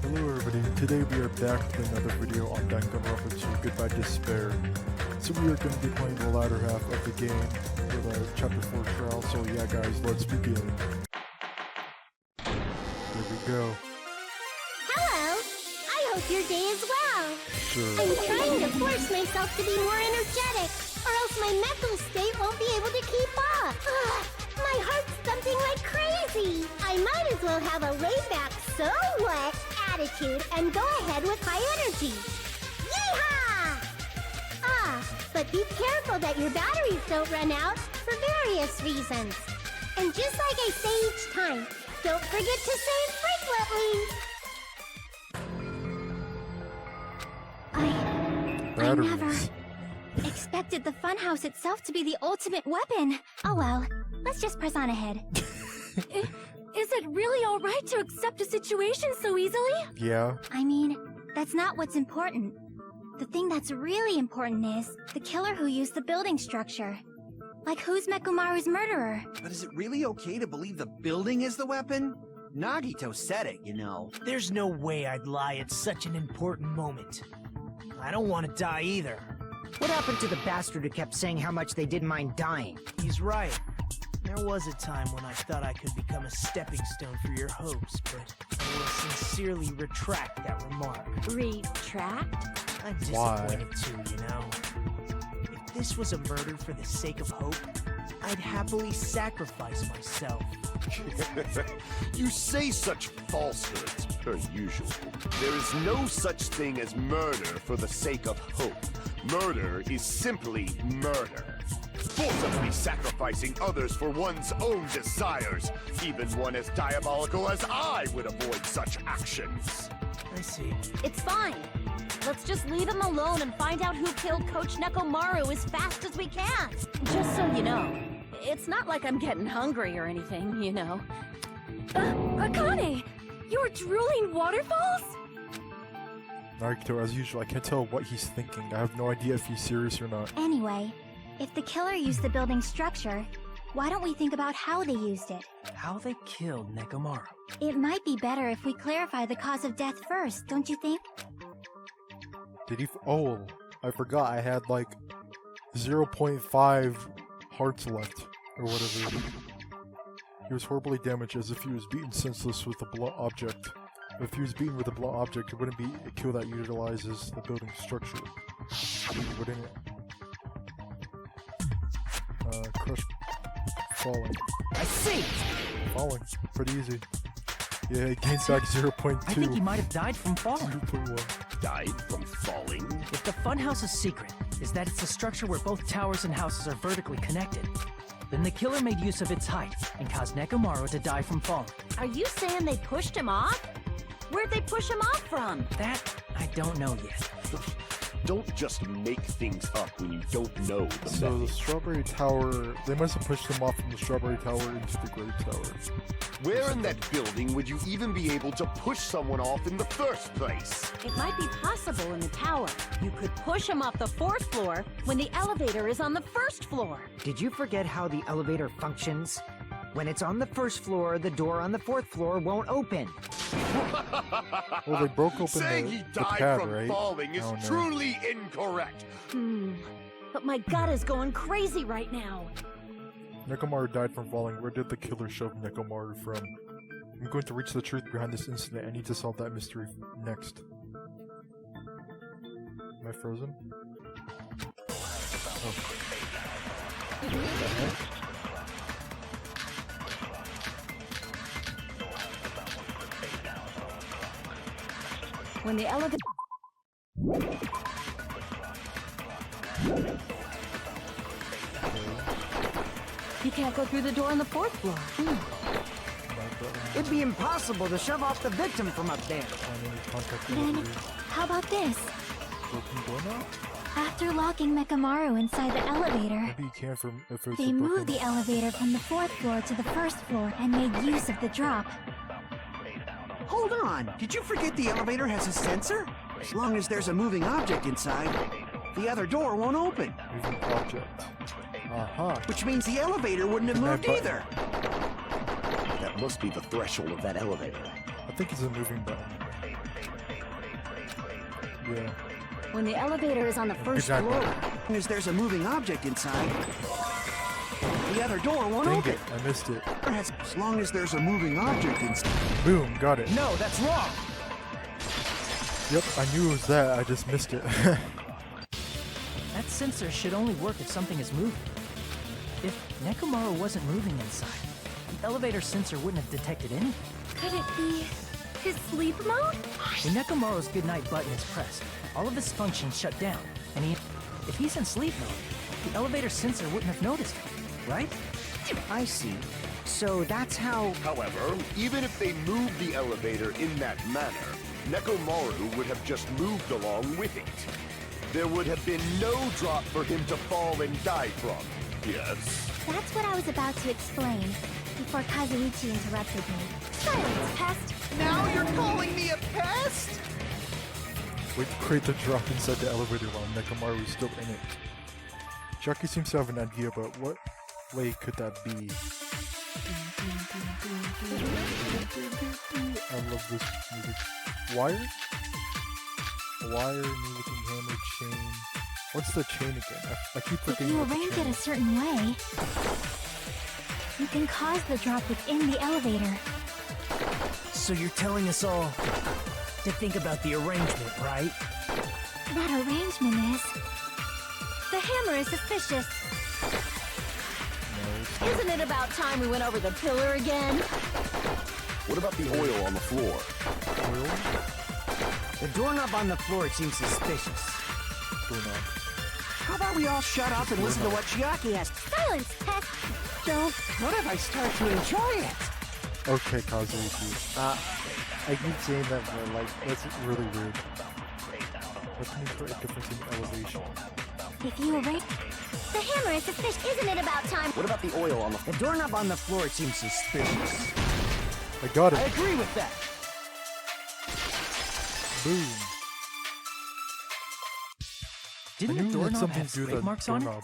Hello everybody, today we are back with another video on Danganronpa 2 Goodbye Despair. So we are going to be playing the latter half of the game for the Chapter 4 trial, so yeah guys, let's begin. Here we go. Hello! I hope your day is well! Sure. I'm trying to force myself to be more energetic, or else my mental state won't be able to keep up. Ugh, my heart's thumping like crazy! I might as well have a laid-back, so what attitude and go ahead with high energy. Yeehaw! But be careful that your batteries don't run out for various reasons. And just like I say each time, don't forget to save frequently. I never expected the funhouse itself to be the ultimate weapon. Oh well, let's just press on ahead. Is it really alright to accept a situation so easily? Yeah. I mean, that's not what's important. The thing that's really important is the killer who used the building structure. Like, who's Mekumaru's murderer? But is it really okay to believe the building is the weapon? Nagito said it, you know. There's no way I'd lie at such an important moment. I don't want to die either. What happened to the bastard who kept saying how much they didn't mind dying? He's right. There was a time when I thought I could become a stepping stone for your hopes, but I will sincerely retract that remark. Retract? I'm disappointed too, you know. If this was a murder for the sake of hope, I'd happily sacrifice myself. You say such falsehoods, per usual. There is no such thing as murder for the sake of hope. Murder is simply murder. Forcibly sacrificing others for one's own desires. Even one as diabolical as I would avoid such actions. I see. It's fine. Let's just leave him alone and find out who killed Coach Nekomaru as fast as we can. Just so you know, it's not like I'm getting hungry or anything, you know. Akane! You're drooling waterfalls? Nagito, as usual, I can't tell what he's thinking. I have no idea if he's serious or not. Anyway, if the killer used the building structure, why don't we think about how they used it? How they killed Nekomaru. It might be better if we clarify the cause of death first, don't you think? Did he oh, I forgot I had like 0.5 hearts left, or whatever. He was horribly damaged as if he was beaten senseless with a blunt object. If he was beaten with a blunt object, it wouldn't be a kill that utilizes the building structure. Wouldn't it? Crush. Falling. I see! Falling. Pretty easy. Yeah, it gains back 0.2. I think he might have died from falling. 0.1. Died from falling? If the funhouse's secret is that it's a structure where both towers and houses are vertically connected, then the killer made use of its height and caused Nekomaru to die from falling. Are you saying they pushed him off? Where'd they push him off from? That, I don't know yet. Don't just make things up when you don't know the So the method. Strawberry Tower, they must have pushed him off from the Strawberry Tower into the Great Tower. Where in that building would you even be able to push someone off in the first place? It might be possible in the tower. You could push him off the 4th floor when the elevator is on the 1st floor. Did you forget how the elevator functions? When it's on the 1st floor, the door on the 4th floor won't open. Well, they broke open Saying the he died pad, from right? falling is Oh, no. truly incorrect. But my gut is going crazy right now. Nekomaru died from falling. Where did the killer shove Nekomaru from? I'm going to reach the truth behind this incident. I need to solve that mystery next. Am I frozen? Oh. What the heck? When the elevator... You can't go through the door on the 4th floor. It'd be impossible to shove off the victim from up there. Then, how about this? Broken door now? After locking Mekumaru inside the elevator, Maybe you can from if it's they a moved broken... the elevator from the 4th floor to the 1st floor and made use of the drop. Hold on, did you forget the elevator has a sensor? As long as there's a moving object inside, the other door won't open. Moving object. Aha. Which means the elevator wouldn't have moved either. That must be the threshold of that elevator. I think it's a moving button. Yeah. When the elevator is on the first job, floor, As long as there's a moving object inside, the other door won't Dang open. it, I missed it. As long as there's a moving object inside. Boom, got it. No, that's wrong! Yep, I knew it was that, I just missed it. That sensor should only work if something is moving. If Nekomaru wasn't moving inside, the elevator sensor wouldn't have detected anything. Could it be his sleep mode? When Nekomaru's goodnight button is pressed, all of his functions shut down, and if he's in sleep mode, the elevator sensor wouldn't have noticed him, right? I see. So that's how... However, even if they moved the elevator in that manner, Nekomaru would have just moved along with it. There would have been no drop for him to fall and die from. Yes. That's what I was about to explain before Kazuichi interrupted me. Silence, pest! Now you're calling me a pest? Wait to create the drop inside the elevator while Nekomaru is still in it. Chucky seems to have an idea, but what way could that be? I love this music. Wire? Wire, music, hammer, chain. What's the chain again? I keep If forgetting. you what the arrange chain it a is. certain way, you can cause the drop within the elevator. So you're telling us all to think about the arrangement, right? That arrangement is... The hammer is suspicious. isn't it about time we went over the pillar again? What about the oil on the floor? The doorknob on the floor seems suspicious. Doorknob. How about we all shut up and listen to what Chiaki has? Silence, pest! Don't. What if I start to enjoy it? Okay, Kazuichi. I keep saying that, but like, that's really weird. What can you put a difference in elevation? If you arrange... The hammer is suspicious. Isn't it about time? What about the oil on the The doorknob on the floor seems suspicious. I got I it. agree with that. Boom. I Didn't knew the it had doorknob something have to do with scrape that marks on it? doorknob.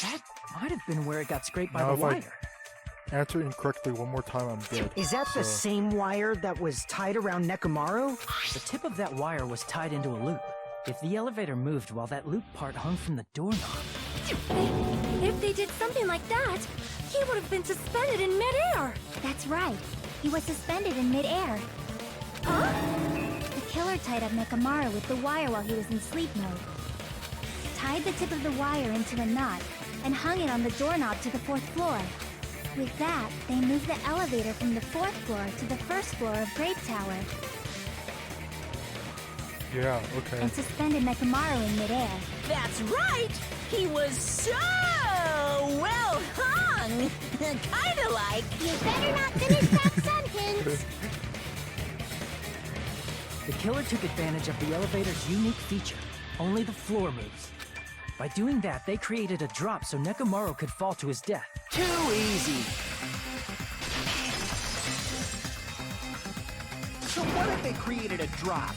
That might have been where it got scraped by Now the if I- wire. Answer incorrectly one more time, I'm dead. Is that the So- same wire that was tied around Nekomaru? The tip of that wire was tied into a loop. If the elevator moved while that loop part hung from the doorknob, If they did something like that, he would have been suspended in midair. That's right. He was suspended in midair. Huh? The killer tied up Nekomaru with the wire while he was in sleep mode. Tied the tip of the wire into a knot and hung it on the doorknob to the 4th floor. With that, they moved the elevator from the 4th floor to the 1st floor of Grape Tower Yeah, okay. and suspended Nekomaru in midair. That's right! He was so well hung! Kinda like... You better not finish that sentence. the killer took advantage of the elevator's unique feature. Only the floor moves. By doing that, they created a drop so Nekomaru could fall to his death. Too easy. So what if they created a drop?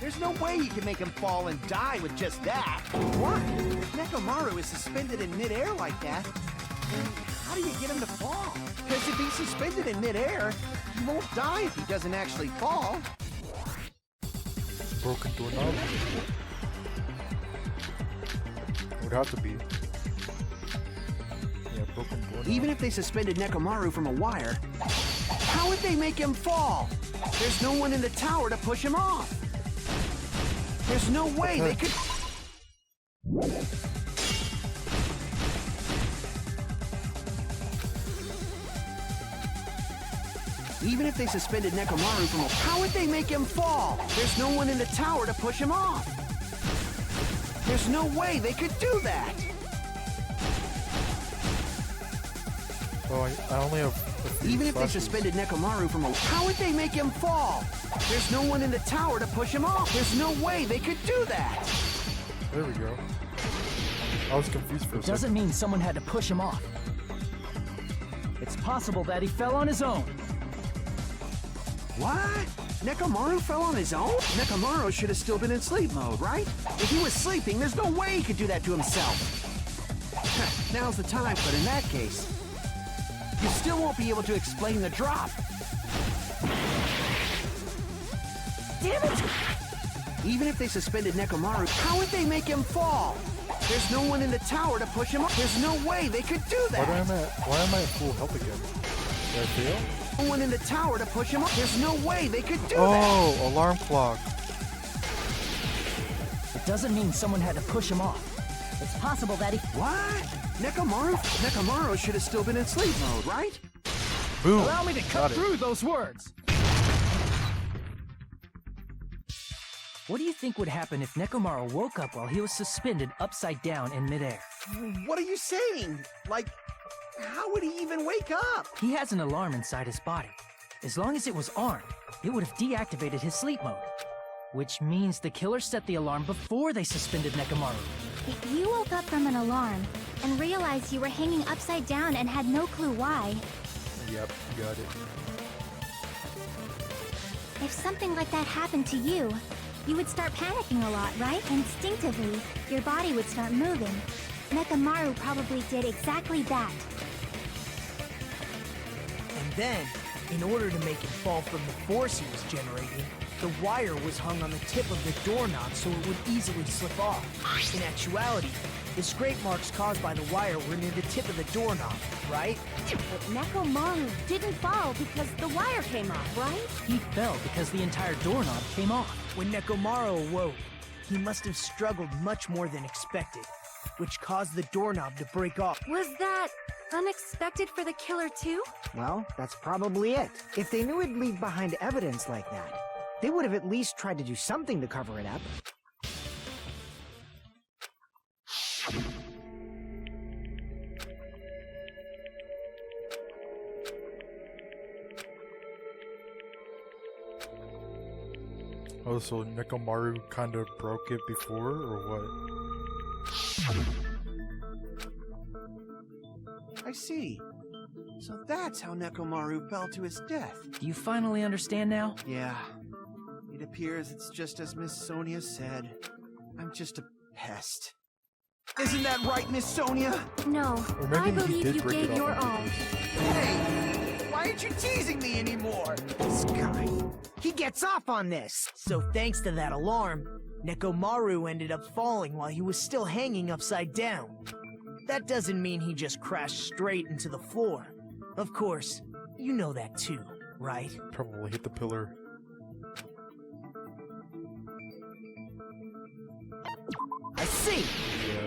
There's no way you can make him fall and die with just that. What? If Nekomaru is suspended in midair like that, then how do you get him to fall? Because if he's suspended in midair, he won't die if he doesn't actually fall. Broken doorknob? Would have to be. Yeah, broken doorknob. Even if they suspended Nekomaru from a wire, how would they make him fall? There's no one in the tower to push him off. There's no way they could... Even if they suspended Nekomaru from a... How would they make him fall? There's no one in the tower to push him off. There's no way they could do that. Oh, I only have. Even if they suspended Nekomaru from a... How would they make him fall? There's no one in the tower to push him off. There's no way they could do that. There we go. I was confused for a It second. doesn't mean someone had to push him off. It's possible that he fell on his own. What? Nekomaru fell on his own? Nekomaru should have still been in sleep mode, right? If he was sleeping, there's no way he could do that to himself. Now's the time, but in that case, you still won't be able to explain the drop. Damn it! Even if they suspended Nekomaru, how would they make him fall? There's no one in the tower to push him up. There's no way they could do that. Why am I at full health again? Did I fail? No one in the tower to push him up. There's no way they could do that. Oh, alarm clock. It doesn't mean someone had to push him off. It's possible that he... What? Nekomaru should have still been in sleep mode, right? Boom. Allow me to cut through those words. What do you think would happen if Nekomaru woke up while he was suspended upside down in midair? What are you saying? Like, how would he even wake up? He has an alarm inside his body. As long as it was armed, it would have deactivated his sleep mode. Which means the killer set the alarm before they suspended Nekomaru. You woke up from an alarm and realized you were hanging upside down and had no clue why. Yep, got it. If something like that happened to you, you would start panicking a lot, right? Instinctively, your body would start moving. Nekomaru probably did exactly that. And then, in order to make him fall from the force he was generating, the wire was hung on the tip of the doorknob so it would easily slip off. In actuality, the scrape marks caused by the wire were near the tip of the doorknob, right? But Nekomaru didn't fall because the wire came off, right? He fell because the entire doorknob came off. When Nekomaru awoke, he must have struggled much more than expected, which caused the doorknob to break off. Was that unexpected for the killer too? Well, that's probably it. If they knew it'd leave behind evidence like that, they would have at least tried to do something to cover it up. Oh, so Nekomaru kind of broke it before, or what? I see. So that's how Nekomaru fell to his death. Do you finally understand now? Yeah. It appears it's just as Miss Sonia said. I'm just a pest. Isn't that right, Miss Sonia? No, Or maybe I he believe did you break it gave off your on all. purpose. Hey! Why aren't you teasing me anymore? This guy, he gets off on this. So thanks to that alarm, Nekomaru ended up falling while he was still hanging upside down. That doesn't mean he just crashed straight into the floor. Of course, you know that too, right? Probably hit the pillar. I see! Yeah.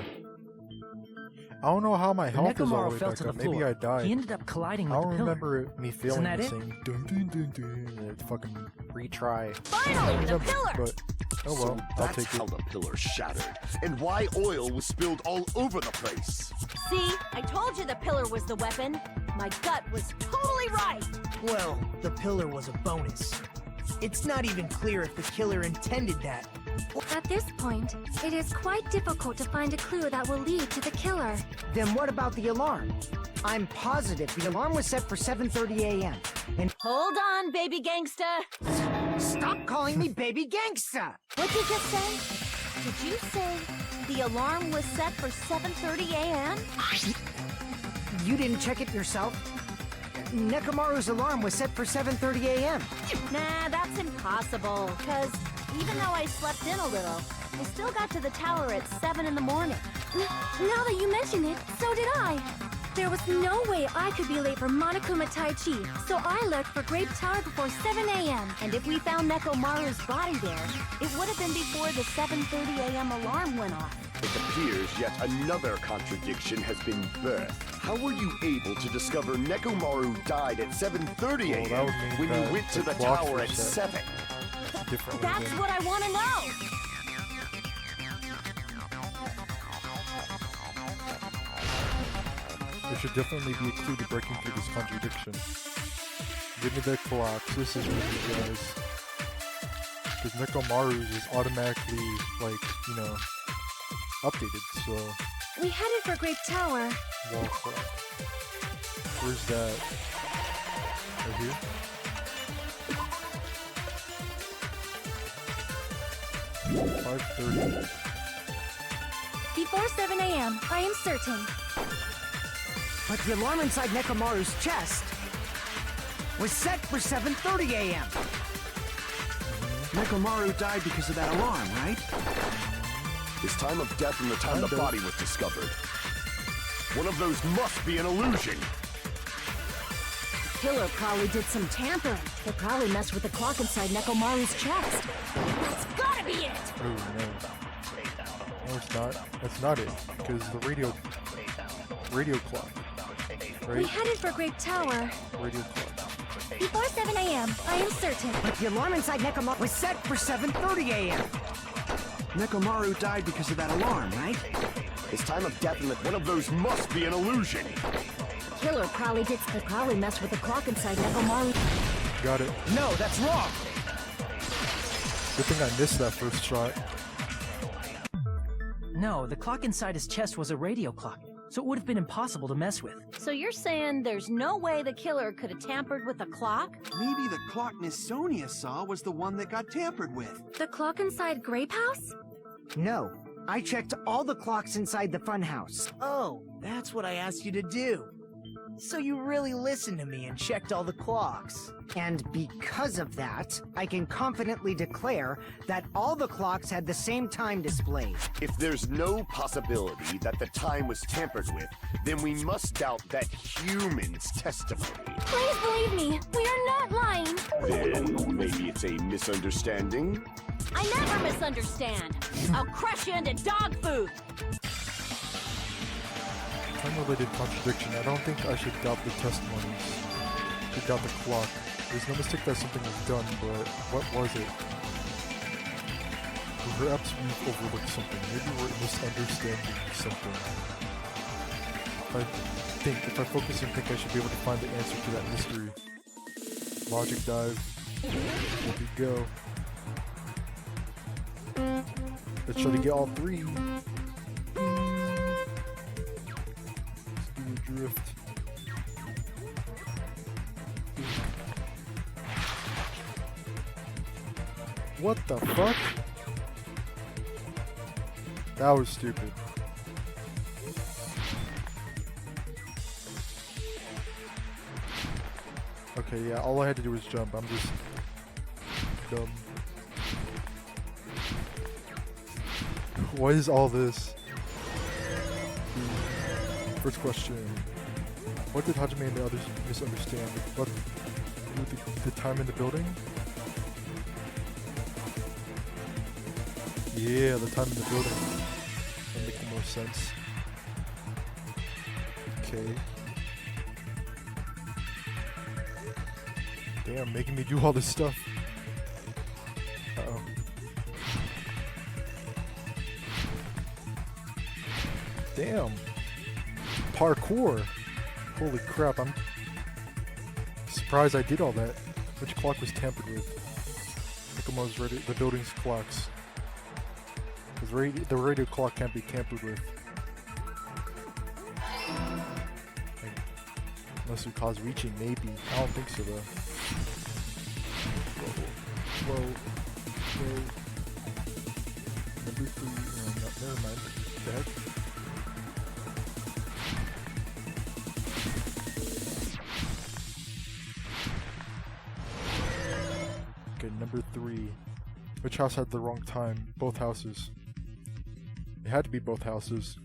I don't know how my When health is all the Nekomaru way fell back to the up. Maybe floor, I died. he ended up colliding I with don't the pillar. remember me failing that to it? sing dun dun dun dun and fucking retry. Finally, the pillar! But oh well, So I'll that's take how it. the pillar shattered, and why oil was spilled all over the place. See, I told you the pillar was the weapon. My gut was totally right. Well, the pillar was a bonus. It's not even clear if the killer intended that. At this point, it is quite difficult to find a clue that will lead to the killer. Then what about the alarm? I'm positive the alarm was set for 7:30 a.m. And Hold on, baby gangsta. stop calling me baby gangsta! What'd you just say? Did you say the alarm was set for 7:30 a.m.? You didn't check it yourself? Nekomaru's alarm was set for 7:30 a.m. Nah, that's impossible. Because even though I slept in a little, I still got to the tower at 7 in the morning. Now that you mention it, so did I. There was no way I could be late for Monokuma Tai Chi, so I left for Grape Tower before 7 a.m. And if we found Nekomaru's body there, it would have been before the 7:30 a.m. alarm went off. It appears yet another contradiction has been birthed. How were you able to discover Nekomaru died at 7:30 Well, that a.m. would mean when you that went to the the clocks tower were at set 7? Differently That's than- what I want to know. There should definitely be a clue to breaking through this contradiction. Give me the clocks. This is what you guys. Because Nekomaru's is automatically, like, you know, updated, so. We headed for Grape Tower. Wall clock. Where's that? Right here? $5:30. Before 7 a.m., I am certain. But the alarm inside Nekomaru's chest was set for 7:30 a.m. Nekomaru died because of that alarm, right? His time of death and the time the body was discovered. One of those must be an illusion. Killer probably did some tampering. They probably messed with the clock inside Nekomaru's chest. That's gotta be it! Oh no. No, it's not. That's not it. Because the radio clock. We Right? headed for Grape Tower. Radio clock. Before 7 a.m., I am certain. But the alarm inside Nekomaru was set for 7:30 a.m. Nekomaru died because of that alarm, right? His time of death and one of those must be an illusion. Killer probably did. They probably messed with the clock inside Nekomaru. Got it. No, that's wrong. Good thing I missed that first shot. No, the clock inside his chest was a radio clock, so it would have been impossible to mess with. So you're saying there's no way the killer could have tampered with the clock? Maybe the clock Miss Sonia saw was the one that got tampered with. The clock inside Grape House? No, I checked all the clocks inside the funhouse. Oh, that's what I asked you to do. So you really listened to me and checked all the clocks. And because of that, I can confidently declare that all the clocks had the same time displayed. If there's no possibility that the time was tampered with, then we must doubt that human's testimony. Please believe me, we are not lying. Then maybe it's a misunderstanding? I never misunderstand. I'll crush you into dog food. Unrelated contradiction. I don't think I should doubt the testimonies. I should doubt the clock. There's no mistake that something was done, but what was it? Perhaps we've overlooked something. Maybe we're misunderstanding something. If I focus and think, I should be able to find the answer to that mystery. Logic dive. Here we go. Let's try to get all three. Drift. What the fuck? That was stupid. Okay, yeah, all I had to do was jump. I'm just dumb. What is all this? First question. What did Hajime and the others misunderstand? What the time in the building? Yeah, the time in the building. That makes more sense. Okay. Damn, making me do all this stuff. Uh-oh. Damn. Parkour. Holy crap, I'm surprised I did all that. Which clock was tampered with? Nekomaru's the building's clocks. Because the radio clock can't be tampered with. Unless it cause reaching, maybe. I don't think so though. Whoa. Number 3, never mind. What the heck? Okay, number 3. Which house had the wrong time? Both houses. It had to be both houses.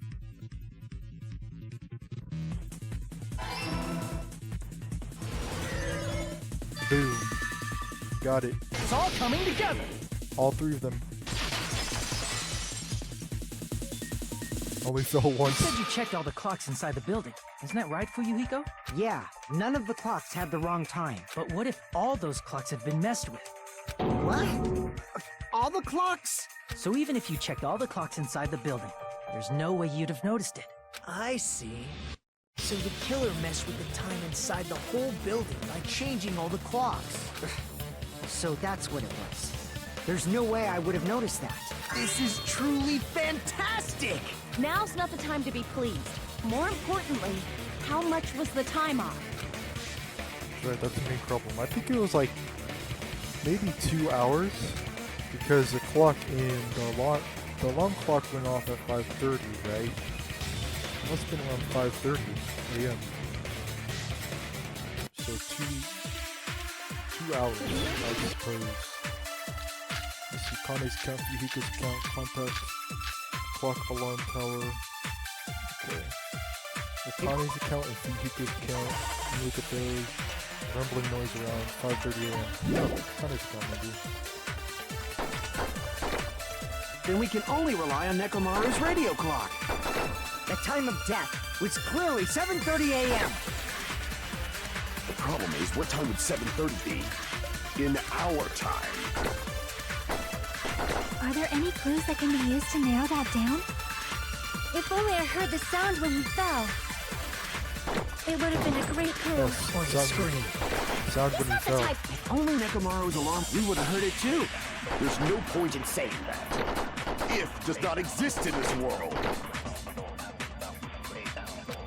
Boom. Got it. It's all coming together. All 3 of them. Only fell once. You said you checked all the clocks inside the building. Isn't that right, Fuyuhiko? Yeah, none of the clocks had the wrong time. But what if all those clocks had been messed with? What? All the clocks? So even if you checked all the clocks inside the building, there's no way you'd have noticed it. I see. So the killer messed with the time inside the whole building by changing all the clocks. So that's what it was. There's no way I would have noticed that. This is truly fantastic! Now's not the time to be pleased. More importantly, how much was the time off? Right, that's the main problem. I think it was like maybe 2 hours because the clock in the alarm clock went off at 5:30, right? It must have been around 5:30 a.m. So 2 hours, I suppose. Kane's count, Yuhika's count, contact, clock, alarm tower. Okay. If Kane's account and Yuhika's count, and look at those. Rumbling noise around 5:30 a.m. Yeah, Kane's account maybe. Then we can only rely on Nekomaru's radio clock. The time of death was clearly 7:30 a.m. The problem is, what time would 7:30 be? In our time. Are there any clues that can be used to narrow that down? If only I heard the sound when he fell. It would have been a great clue. Oh, Or the scream. sound when he fell. If only Nekomaru's alarm, we would have heard it too. There's no point in saying that. If does not exist in this world.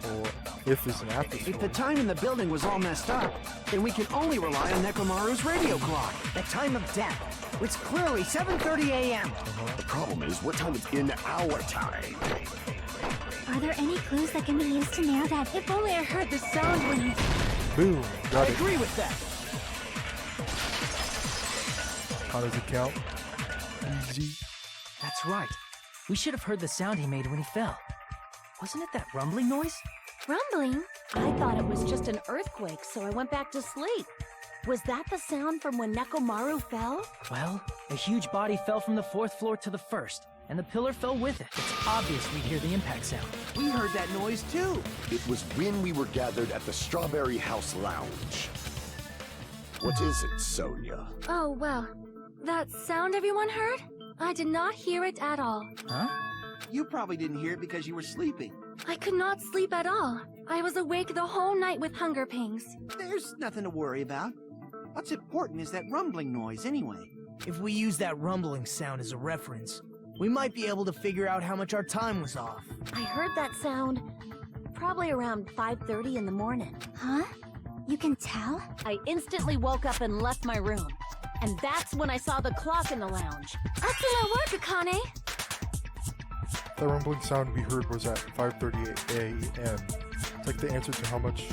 Or if is an after If the time in the building was all messed up, then we can only rely on Nekomaru's radio clock. The time of death was clearly 7:30 a.m. The problem is, what time is in our time? Are there any clues that can be used to narrow that? If only I heard the sound when he... Boom, I got it. agree with that. Kane's account. Easy. That's right. We should have heard the sound he made when he fell. Wasn't it that rumbling noise? Rumbling? I thought it was just an earthquake, so I went back to sleep. Was that the sound from when Nekomaru fell? Well, a huge body fell from the 4th floor to the 1st, and the pillar fell with it. It's obvious we'd hear the impact sound. We heard that noise too. It was when we were gathered at the Strawberry House Lounge. What is it, Sonia? Oh, well. That sound everyone heard? I did not hear it at all. Huh? You probably didn't hear it because you were sleeping. I could not sleep at all. I was awake the whole night with hunger pangs. There's nothing to worry about. What's important is that rumbling noise anyway. If we use that rumbling sound as a reference, we might be able to figure out how much our time was off. I heard that sound probably around 5:30 in the morning. Huh? You can tell? I instantly woke up and left my room. And that's when I saw the clock in the lounge. Excellent work, Akane! The rumbling sound we heard was at 5:38 a.m. It's like the answer to how much?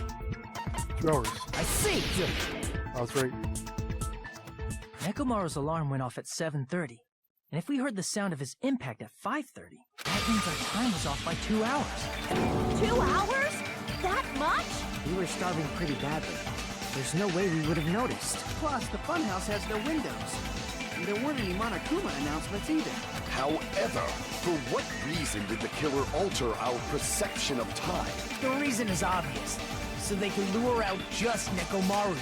2 hours. I see! I was right. Nekomaru's alarm went off at 7:30, and if we heard the sound of his impact at 5:30, that means our time was off by 2 hours. 2 hours? That much? We were starving pretty badly. There's no way we would have noticed. Plus, the funhouse has no windows. And there weren't any Monokuma announcements either. However, for what reason did the killer alter our perception of time? The reason is obvious. So they can lure out just Nekomaru.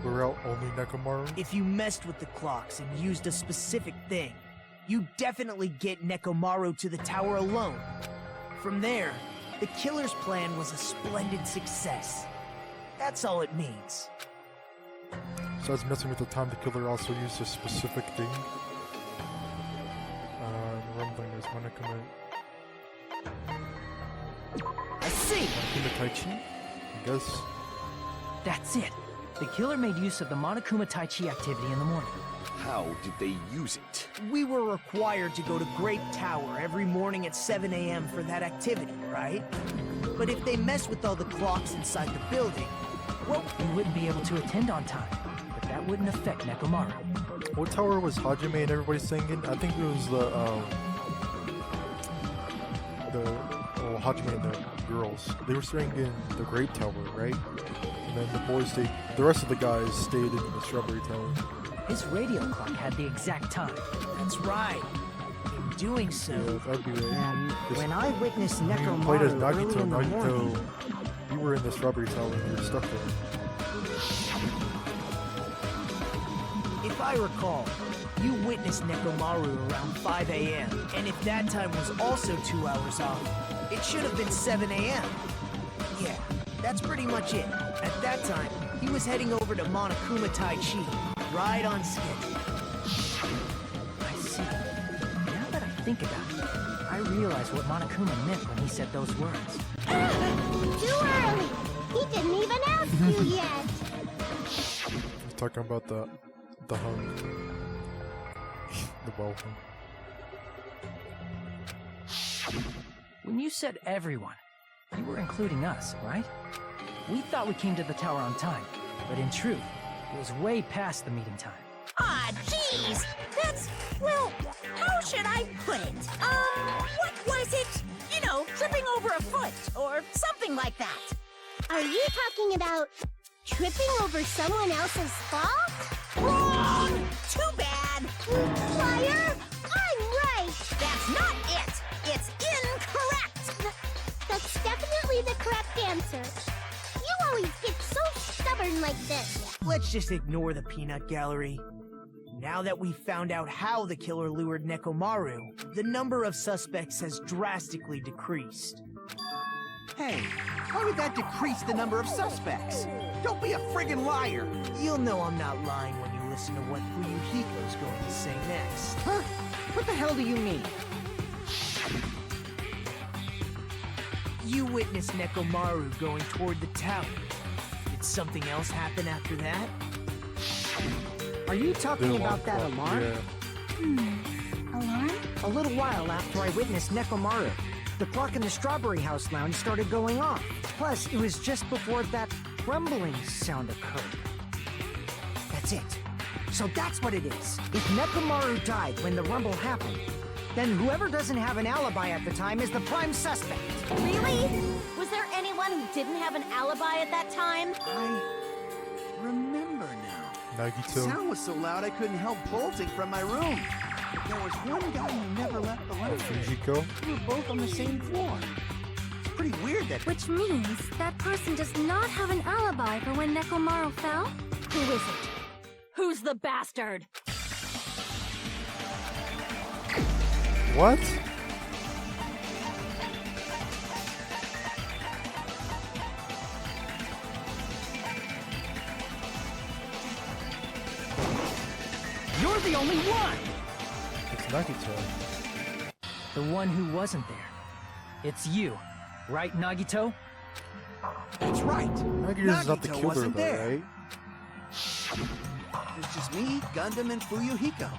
We're out only Nekomaru? If you messed with the clocks and used a specific thing, you definitely get Nekomaru to the tower alone. From there, the killer's plan was a splendid success. That's all it means. Besides messing with the time, the killer also used a specific thing. Rumbling is Monokuma. I see! Monokuma Tai Chi? I guess. That's it. The killer made use of the Monokuma Tai Chi activity in the morning. How did they use it? We were required to go to Great Tower every morning at 7 a.m. for that activity, right? But if they mess with all the clocks inside the building, well, We wouldn't be able to attend on time, but that wouldn't affect Nekomaru. What tower was Hajime and everybody singing? I think it was Hajime and the girls. They were staying in the Great Tower, right? And then the boys stayed, the rest of the guys stayed in the Strawberry Tower. His radio clock had the exact time. that's right. In doing so, Yeah, that'd be right. And when I witnessed You played as Nekomaru early Nagito, in the morning, you were in the Strawberry Tower and you were stuck there. if I recall, you witnessed Nekomaru around 5 a.m. And if that time was also 2 hours off, it should have been 7 a.m. Yeah, that's pretty much it. At that time, he was heading over to Monokuma Tai Chi, right on schedule. I see. Now that I think about it, I realize what Monokuma meant when he said those words. Too early! He didn't even ask you yet! He's talking about the hung. The welcome. When you said everyone, you were including us, right? We thought we came to the tower on time, but in truth, it was way past the meeting time. Ah, jeez! should I put it? What was it? You know, tripping over a foot or something like that. Are you talking about tripping over someone else's fault? Wrong! Too bad. Liar! I'm right! That's not it. It's incorrect. That's definitely the correct answer. You always get so stubborn like this. Let's just ignore the peanut gallery. Now that we've found out how the killer lured Nekomaru, the number of suspects has drastically decreased. Hey, how would that decrease the number of suspects? Don't be a friggin' liar! You'll know I'm not lying when you listen to what Fuyuhiko's going to say next. Huh? What the hell do you mean? You witnessed Nekomaru going toward the tower. Did something else happen after that? Are you talking about that alarm? Yeah. Alarm? A little while after I witnessed Nekomaru, the clock in the Strawberry House lounge started going off. Plus, it was just before that rumbling sound occurred. That's it. So that's what it is. If Nekomaru died when the rumble happened, then whoever doesn't have an alibi at the time is the prime suspect. Really? Was there anyone who didn't have an alibi at that time? I remember now. The Nagito. sound was so loud I couldn't help bolting from my room. There was one guy who never left the lounge. Fujiko. We were both on the same floor. It's pretty weird that... Which means that person does not have an alibi for when Nekomaru fell? Who is it? Who's the bastard? What? You're the only one! It's Nagito. The one who wasn't there. It's you, right, Nagito? That's right. Nagito's not the Nagito killer wasn't though, there. right? It's just me, Gundam, and Fuyuhiko.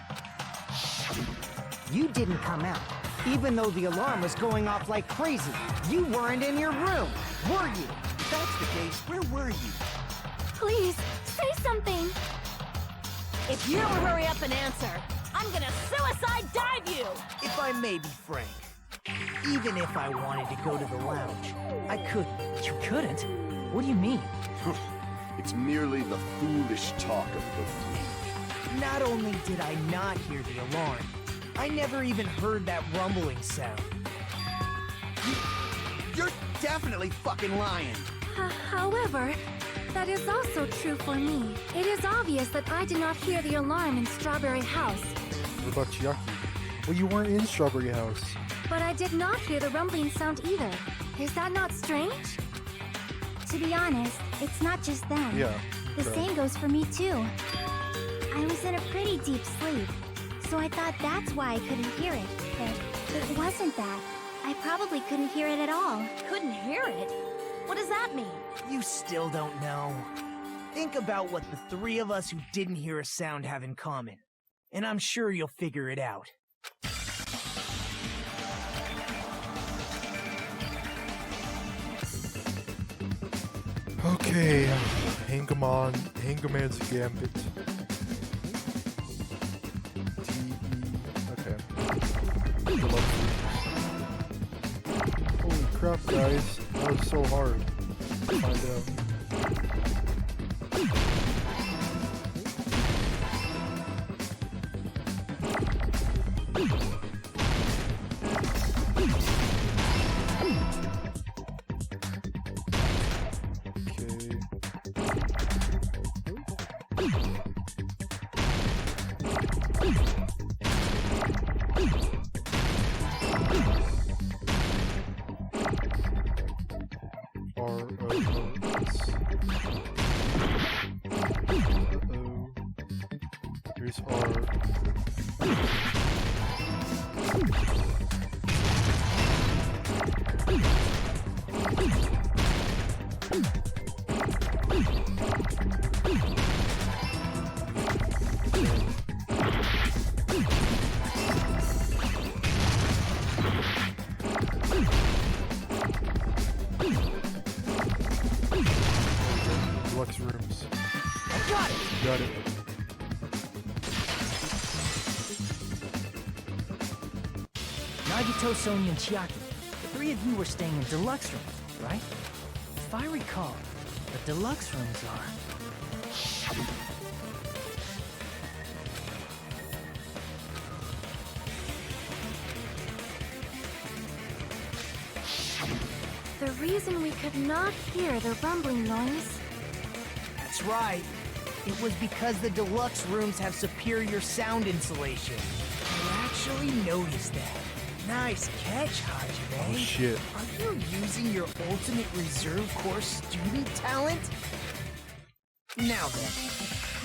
You didn't come out, even though the alarm was going off like crazy. You weren't in your room, were you? If that's the case, where were you? Please, say something! If you don't hurry up and answer, I'm gonna suicide dive you! If I may be frank, even if I wanted to go to the lounge, I couldn't. You couldn't? What do you mean? It's merely the foolish talk of the weak. Not only did I not hear the alarm, I never even heard that rumbling sound. You're definitely fucking lying. However, that is also true for me. It is obvious that I did not hear the alarm in Strawberry House. What about Chiaki? Well, you weren't in Strawberry House. But I did not hear the rumbling sound either. Is that not strange? To be honest, it's not just them. Yeah. The okay. same goes for me too. I was in a pretty deep sleep, so I thought that's why I couldn't hear it. But it wasn't that. I probably couldn't hear it at all. Couldn't hear it? What does that mean? You still don't know. Think about what the three of us who didn't hear a sound have in common, and I'm sure you'll figure it out. Okay, Hangaman's Gambit. Okay. Good luck. Holy crap, guys. That was so hard to find out. Here's R. Deluxe rooms. I got it! Got it. Nagito, Sonia, and Chiaki. The three of you were staying in deluxe rooms, right? If I recall, the deluxe rooms are... The reason we could not hear the rumbling noise... That's right. It was because the deluxe rooms have superior sound insulation. I actually noticed that. Nice catch, Hajime. Oh shit. Are you using your ultimate reserve corps student talent? Now then,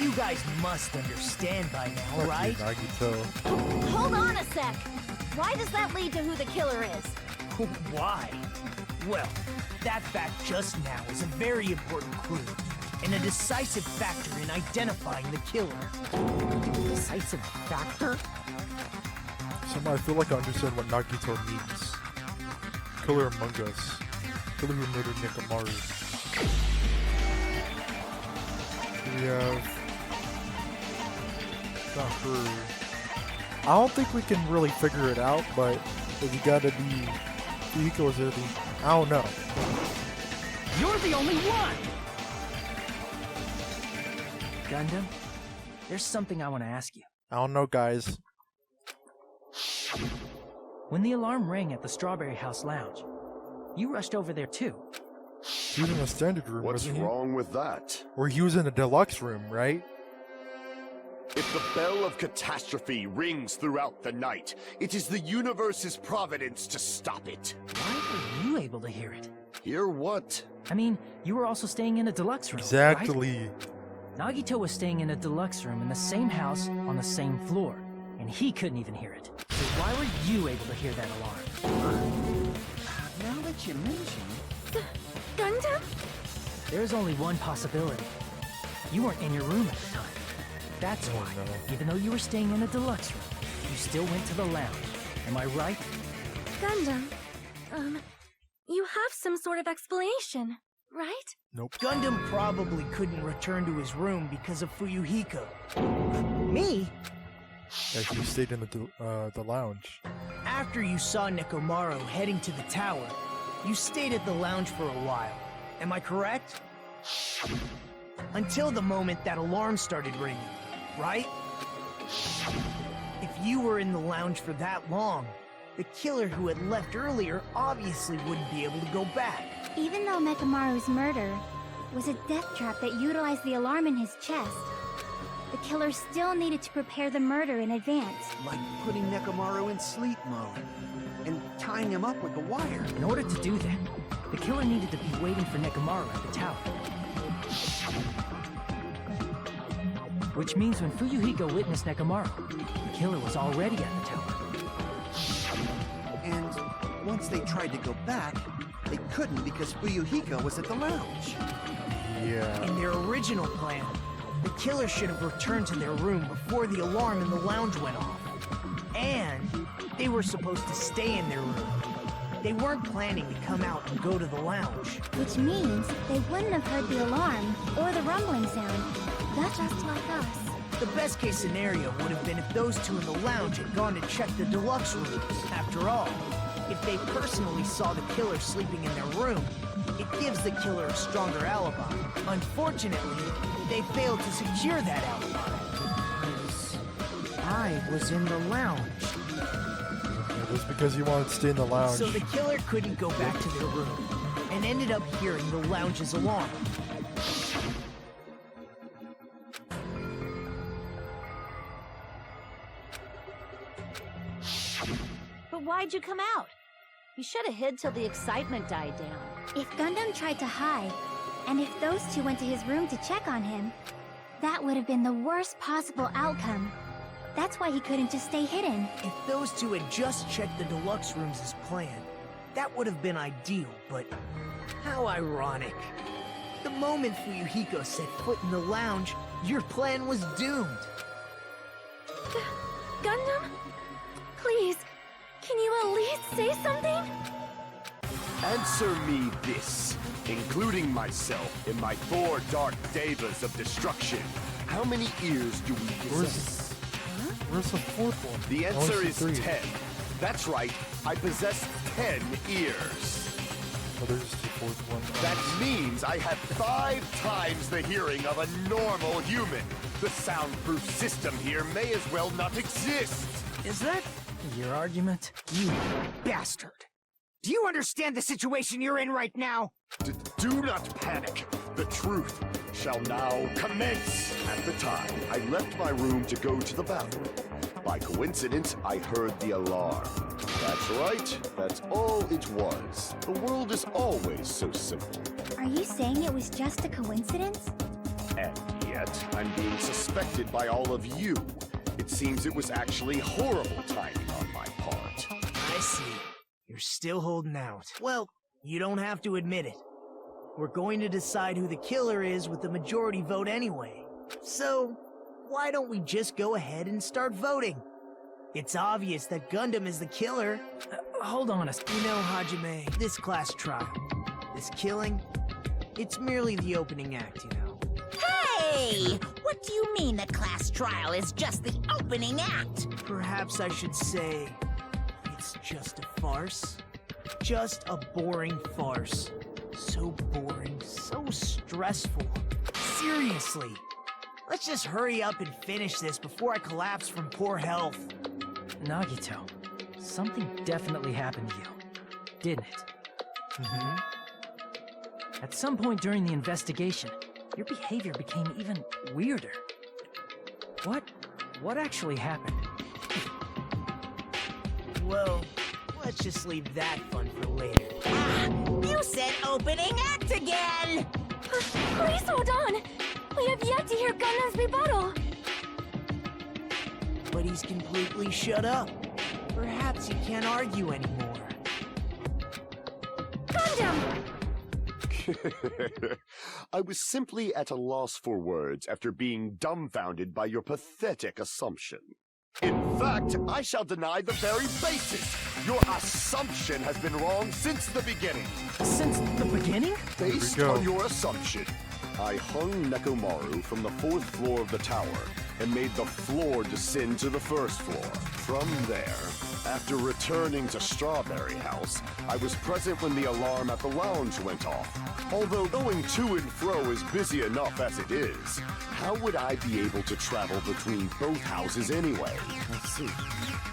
you guys must understand by now, Fuck right? you, Nagito. Hold on a sec. Why does that lead to who the killer is? Why? Well, that fact just now is a very important clue, and a decisive factor in identifying the killer. Decisive factor? Somehow I feel like I understand what Nagito means. Killer among us. Killer who murdered Nekomaru. We have... not her. I don't think we can really figure it out, but if you gotta be... Yuhiko is the... I don't know. You're the only one! Gundam, there's something I want to ask you. I don't know, guys. When the alarm rang at the Strawberry House Lounge, you rushed over there too. He was in a standard room, What's wasn't he? wrong with that? Or he was in a deluxe room, right? If the bell of catastrophe rings throughout the night, it is the universe's providence to stop it. Why were you able to hear it? Hear what? I mean, you were also staying in a deluxe room, right? Exactly. Nagito was staying in a deluxe room in the same house on the same floor, and he couldn't even hear it. So why were you able to hear that alarm? Now that you mention it... Gundam? There's only one possibility. You weren't in your room at the time. That's why, even though you were staying in a deluxe room, you still went to the lounge. Am I right? Gundam, you have some sort of explanation, right? Nope. Gundam probably couldn't return to his room because of Fuyuhiko. Me? Yeah, he stayed in the lounge. After you saw Nekomaru heading to the tower, you stayed at the lounge for a while. Am I correct? Until the moment that alarm started ringing, right? If you were in the lounge for that long, the killer who had left earlier obviously wouldn't be able to go back. Even though Nekomaru's murder was a death trap that utilized the alarm in his chest, the killer still needed to prepare the murder in advance. Like putting Nekomaru in sleep mode and tying him up with the wire. In order to do that, the killer needed to be waiting for Nekomaru at the tower. Which means when Fuyuhiko witnessed Nekomaru, the killer was already at the tower. And once they tried to go back, they couldn't because Fuyuhiko was at the lounge. Yeah. In their original plan, the killer should have returned to their room before the alarm in the lounge went off. And they were supposed to stay in their room. They weren't planning to come out and go to the lounge. Which means they wouldn't have heard the alarm or the rumbling sound. That's just like us. The best case scenario would have been if those two in the lounge had gone to check the deluxe rooms. After all, if they personally saw the killer sleeping in their room, it gives the killer a stronger alibi. Unfortunately, they failed to secure that alibi. I was in the lounge. It was because he wanted to stay in the lounge. So the killer couldn't go back to their room, and ended up hearing the lounge's alarm. But why'd you come out? You should have hid till the excitement died down. If Gundam tried to hide, and if those two went to his room to check on him, that would have been the worst possible outcome. That's why he couldn't just stay hidden. If those two had just checked the deluxe rooms as planned, that would have been ideal, but how ironic. The moment Fuyuhiko set foot in the lounge, your plan was doomed. Gundam? Please, can you at least say something? Answer me this, including myself in my 4 dark devas of destruction. How many ears do we possess? Where's the fourth one? The Only answer the is 3. 10. That's right, I possess 10 ears. Oh, there's just the fourth one. That means I have 5 times the hearing of a normal human. The soundproof system here may as well not exist. Is that your argument? You bastard! Do you understand the situation you're in right now? Do not panic. The truth shall now commence. At the time, I left my room to go to the bathroom. By coincidence, I heard the alarm. That's right. That's all it was. The world is always so simple. Are you saying it was just a coincidence? And yet, I'm being suspected by all of you. It seems it was actually horrible timing on my part. I see. You're still holding out. Well, you don't have to admit it. We're going to decide who the killer is with the majority vote anyway. So, why don't we just go ahead and start voting? It's obvious that Gundam is the killer. Hold on a second. You know, Hajime, this class trial, this killing, it's merely the opening act, you know. Hey! What do you mean the class trial is just the opening act? Perhaps I should say, it's just a farce. Just a boring farce. So boring, so stressful. Seriously. Let's just hurry up and finish this before I collapse from poor health. Nagito, something definitely happened to you, didn't it? Mm-hmm. At some point during the investigation, your behavior became even weirder. What actually happened? Well, let's just leave that fun for later. Ah! You said opening act again! Please hold on! We have yet to hear Gundam's rebuttal! But he's completely shut up. Perhaps he can't argue anymore. Gundam! I was simply at a loss for words after being dumbfounded by your pathetic assumption. In fact, I shall deny the very basis. Your assumption has been wrong since the beginning. Since the beginning? Based on your assumption, I hung Nekomaru from the 4th floor of the tower and made the floor descend to the 1st floor. From there, after returning to Strawberry House, I was present when the alarm at the lounge went off. Although going to and fro is busy enough as it is, how would I be able to travel between both houses anyway? Let's see.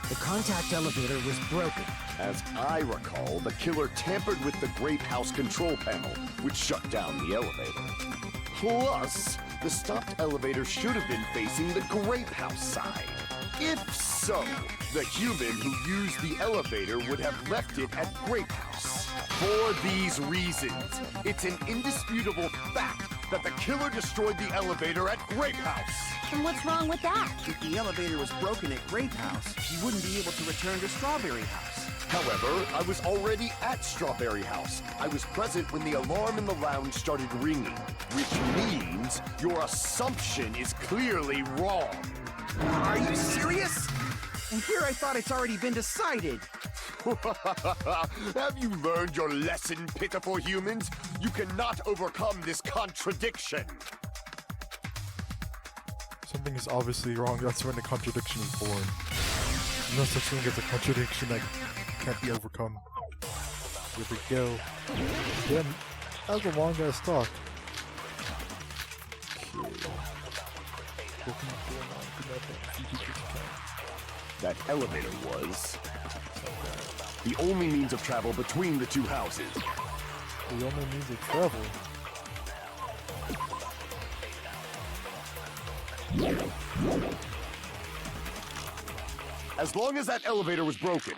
The contact elevator was broken. As I recall, the killer tampered with the Grape House control panel, which shut down the elevator. Plus, the stopped elevator should have been facing the Grape House side. If so, the human who used the elevator would have left it at Grape House. For these reasons, it's an indisputable fact that the killer destroyed the elevator at Grape House. And what's wrong with that? If the elevator was broken at Grape House, he wouldn't be able to return to Strawberry House. However, I was already at Strawberry House. I was present when the alarm in the lounge started ringing, which means your assumption is clearly wrong. Are you serious? And here I thought it's already been decided. Have you learned your lesson, pitiful humans? You cannot overcome this contradiction. Something is obviously wrong. That's when the contradiction is born. No such thing as a contradiction that can't be overcome. Here we go. Damn, that was a long ass talk. That elevator was the only means of travel between the two houses. The only means of travel. As long as that elevator was broken,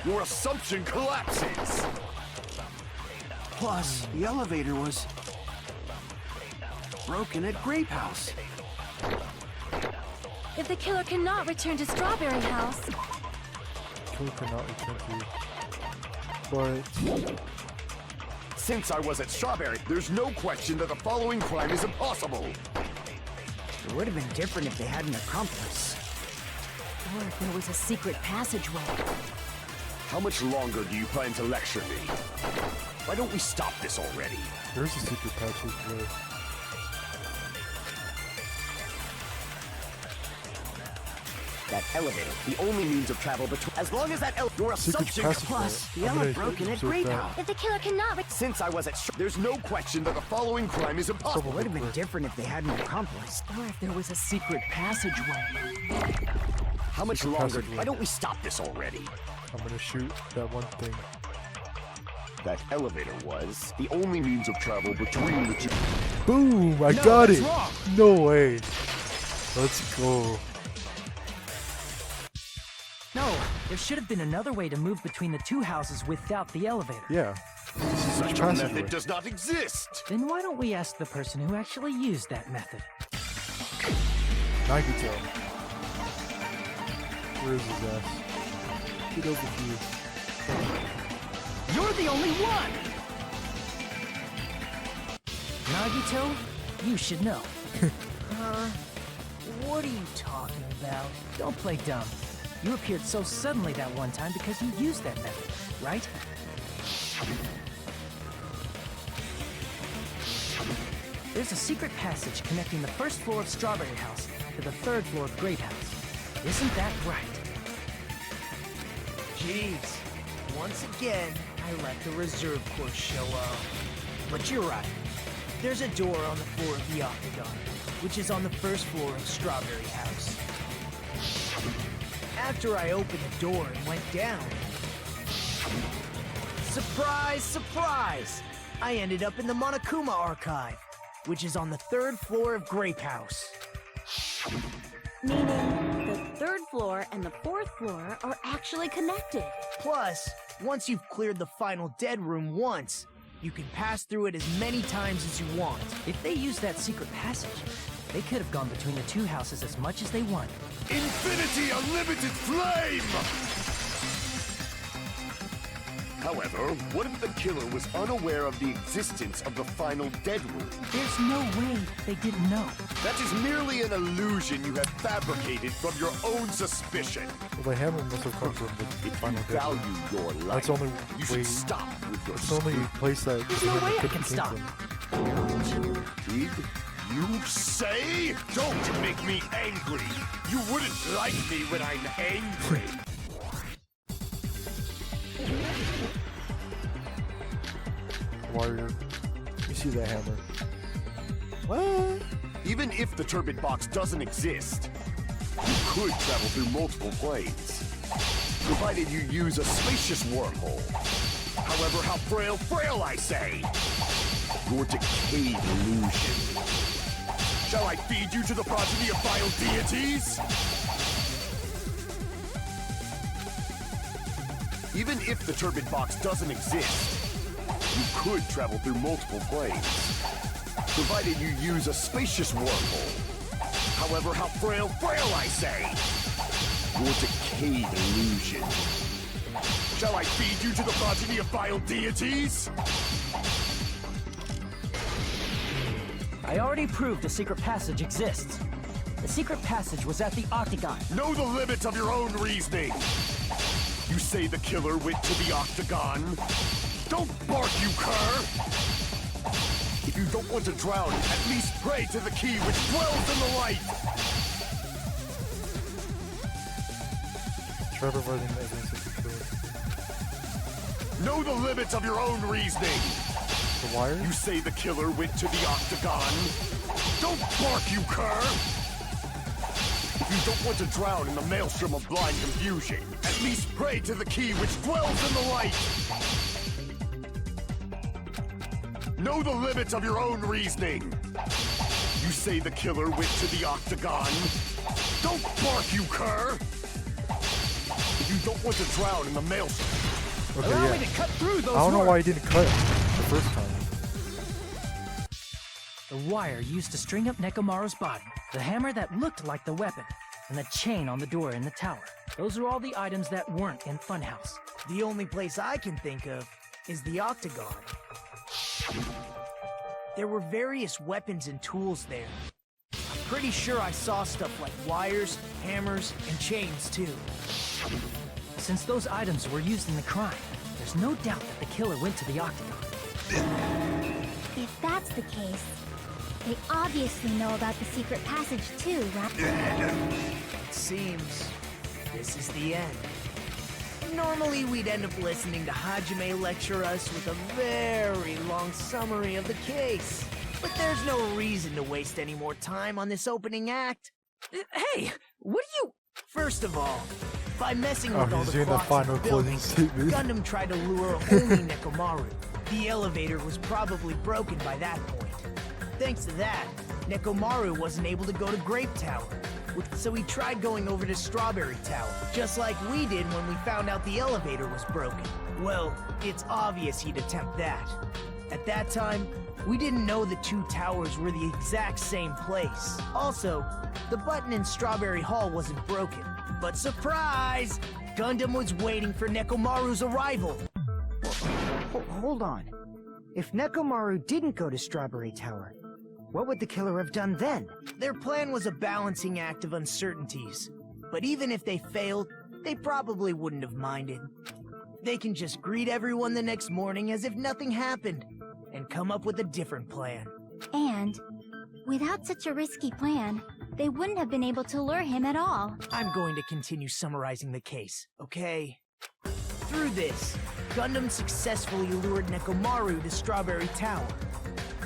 your assumption collapses. Plus, the elevator was broken at Grape House. If the killer cannot return to Strawberry House... Killer cannot return to... But... Since I was at Strawberry, there's no question that the following crime is impossible. It would have been different if they had an accomplice. Or if there was a secret passageway. How much longer do you plan to lecture me? Why don't we stop this already? There's a secret passageway. That elevator, the only means of travel between. As long as that your Secret assumption. passage. Plus, the I'm ele gonna broken at insert Great that. House. If the killer cannot Since I was at there's no question that the following crime is impossible. It would have been different if they had an accomplice. Or if there was a secret passageway. How much Secret longer? passageway. Why don't we stop this already? I'm gonna shoot that one thing. That elevator was the only means of travel between the two. Boom! I No, got that's it! wrong. No way! Let's go. No, there should have been another way to move between the two houses without the elevator. Yeah. Such a passageway. method does not exist. Then why don't we ask the person who actually used that method? Nagito. Where is his ass? Get over here. You're the only one! Nagito, you should know. What are you talking about? Don't play dumb. You appeared so suddenly that one time because you used that method, right? There's a secret passage connecting the first floor of Strawberry House to the third floor of Grape House. Isn't that right? Jeez. Once again, I let the reserve course show up. But you're right. There's a door on the floor of the Octagon, which is on the first floor of Strawberry House. After I opened the door and went down, surprise, surprise! I ended up in the Monokuma Archive, which is on the third floor of Grape House. Meaning, the third floor and the fourth floor are actually connected. Plus, once you've cleared the final dead room once, you can pass through it as many times as you want. If they used that secret passage, they could have gone between the two houses as much as they want. Infinity Unlimited Flame! However, what if the killer was unaware of the existence of the final dead room? There's no way they didn't know. That is merely an illusion you have fabricated from your own suspicion. Well, the hammer must have come from the If final you death. value your life, That's the only you way. should stop with your It's the only place that. There's no way I could can came stop. from. Did you say? Don't make me angry. You wouldn't like me when I'm angry. Warrior. You see that hammer. What? Even if the turbid box doesn't exist, you could travel through multiple planes, provided you use a spacious wormhole. However, how frail I say! Your decayed illusion. Shall I feed you to the progeny of vile deities? Even if the turbid box doesn't exist, you could travel through multiple planes, provided you use a spacious wormhole. However, how frail I say! Your decayed illusion. Shall I feed you to the progeny of vile deities? I already proved a secret passage exists. The secret passage was at the Octagon. Know the limits of your own reasoning. You say the killer went to the Octagon? Don't bark, you cur! If you don't want to drown, at least pray to the key which dwells in the light! Trevor Vardin evidence of the killer. Know the limits of your own reasoning! The wire? You say the killer went to the Octagon? Don't bark, you cur! If you don't want to drown in the maelstrom of blind confusion, at least pray to the key which dwells in the light! Know the limits of your own reasoning! You say the killer went to the Octagon? Don't bark, you cur! If you don't want to drown in the maelstrom... Okay, Allow yeah. me to cut through those I don't know why he words. didn't cut the first time. The wire used to string up Nekomaru's body, the hammer that looked like the weapon, and the chain on the door in the tower. Those are all the items that weren't in Funhouse. The only place I can think of is the Octagon. There were various weapons and tools there. I'm pretty sure I saw stuff like wires, hammers, and chains too. Since those items were used in the crime, there's no doubt that the killer went to the Octagon. If that's the case, they obviously know about the secret passage too, right? It seems. this is the end. Normally, we'd end up listening to Hajime lecture us with a very long summary of the case. But there's no reason to waste any more time on this opening act. Hey, what are you... First of all, by messing with all he's the doing the clocks final and closing buildings, statement. Gundam tried to lure only Nekomaru. The elevator was probably broken by that point. Thanks to that, Nekomaru wasn't able to go to Grape Tower. So he tried going over to Strawberry Tower, just like we did when we found out the elevator was broken. Well, it's obvious he'd attempt that. At that time, we didn't know the two towers were the exact same place. Also, the button in Strawberry Hall wasn't broken. But surprise! Gundam was waiting for Nekomaru's arrival. Hold on. If Nekomaru didn't go to Strawberry Tower, what would the killer have done then? Their plan was a balancing act of uncertainties. But even if they failed, they probably wouldn't have minded. They can just greet everyone the next morning as if nothing happened, and come up with a different plan. And, without such a risky plan, they wouldn't have been able to lure him at all. I'm going to continue summarizing the case, okay? Through this, Gundam successfully lured Nekomaru to Strawberry Tower.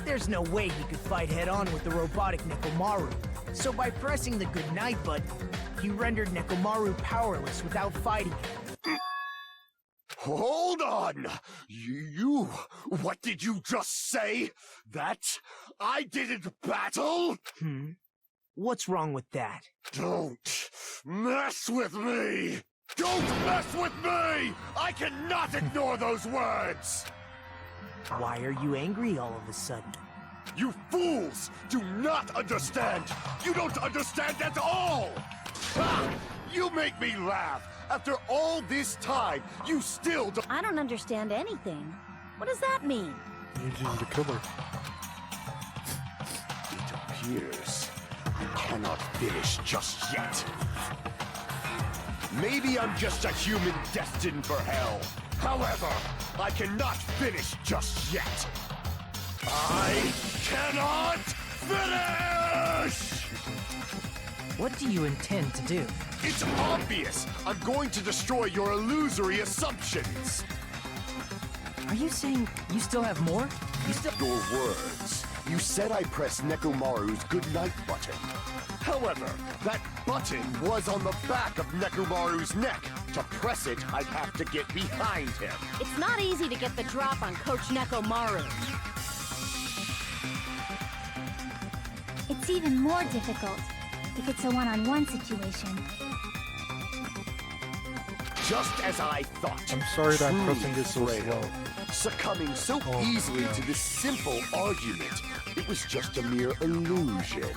There's no way he could fight head-on with the robotic Nekomaru, so by pressing the goodnight button, he rendered Nekomaru powerless without fighting him. Hold on! You... What did you just say? That I didn't battle? What's wrong with that? Don't mess with me! Don't mess with me! I cannot ignore those words! Why are you angry all of a sudden? You fools do not understand! You don't understand at all! Ha! You make me laugh! After all this time, you still don't— I don't understand anything. What does that mean? He needs you to kill her. It appears I cannot finish just yet. Maybe I'm just a human destined for hell. However, I cannot finish just yet. I cannot finish! What do you intend to do? It's obvious! I'm going to destroy your illusory assumptions! Are you saying you still have more? You still— Your words. You said I pressed Nekomaru's goodnight button. However, that button was on the back of Nekomaru's neck. To press it, I'd have to get behind him. It's not easy to get the drop on Coach Nekomaru. It's even more difficult if it's a one-on-one situation. Just as I thought. I'm sorry that I'm Truly pressing it so frail. slow. Succumbing so Oh my easily God. to this simple argument. It was just a mere illusion.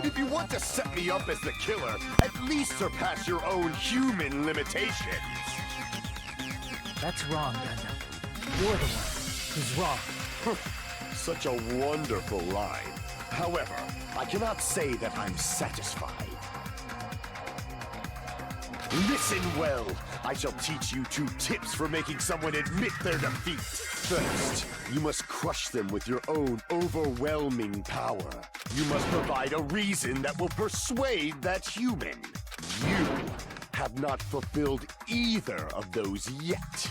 If you want to set me up as the killer, at least surpass your own human limitations. That's wrong, Gundam. You're the one who's wrong. Such a wonderful line. However, I cannot say that I'm satisfied. Listen well. I shall teach you 2 tips for making someone admit their defeat. First, you must crush them with your own overwhelming power. You must provide a reason that will persuade that human. You have not fulfilled either of those yet.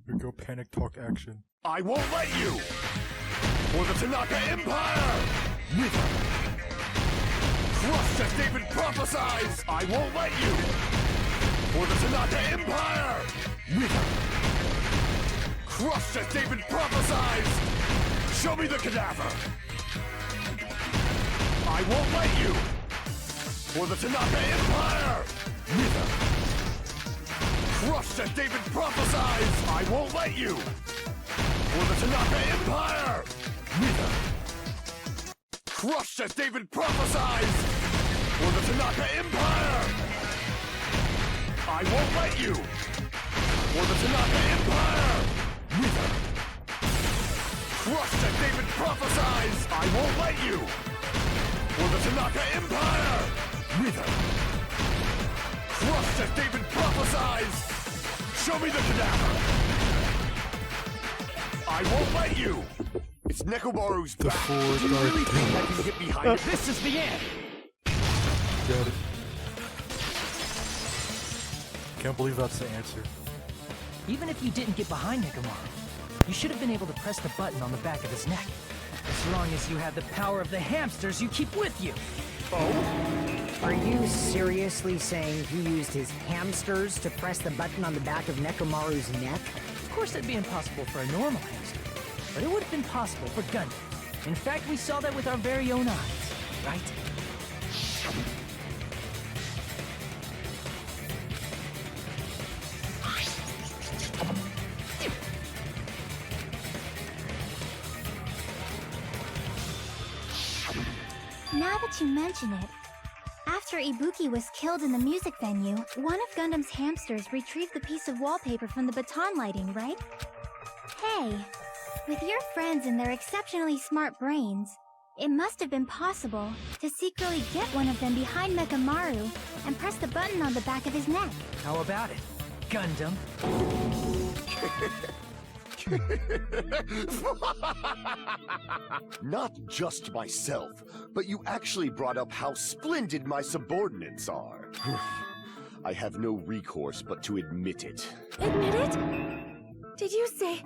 Here we go, panic talk action. I won't let you! For the Tanaka Empire! Wither! Crushed as David prophesies! I won't let you! For the Tanaka Empire! Wither! Crushed as David prophesies! Show me the cadaver! I won't let you! For the Tanaka Empire! Wither! Crushed as David prophesies! I won't let you! For the Tanaka Empire! Wither! Crushed as David prophesies! For the Tanaka Empire! I won't let you! For the Tanaka Empire! Wither! Crushed as David prophesies! I won't let you! For the Tanaka Empire! Wither! Crushed as David prophesies! Show me the cadaver! I I won't let you! It's Nekomaru's The back. four You really dark think I can get behind it? This is the end! Got it. Can't believe that's the answer. Even if you didn't get behind Nekomaru, you should have been able to press the button on the back of his neck. As long as you have the power of the hamsters you keep with you. Are you seriously saying he used his hamsters to press the button on the back of Nekomaru's neck? Of course, it'd be impossible for a normal hamster, but it would have been possible for Gundam. In fact, we saw that with our very own eyes, right? Now that you mention it, after Ibuki was killed in the music venue, one of Gundam's hamsters retrieved the piece of wallpaper from the baton lighting, right? Hey, with your friends and their exceptionally smart brains, it must have been possible to secretly get one of them behind Nekomaru and press the button on the back of his neck. How about it, Gundam? Not just myself, but you actually brought up how splendid my subordinates are. I have no recourse but to admit it. Admit it? Did you say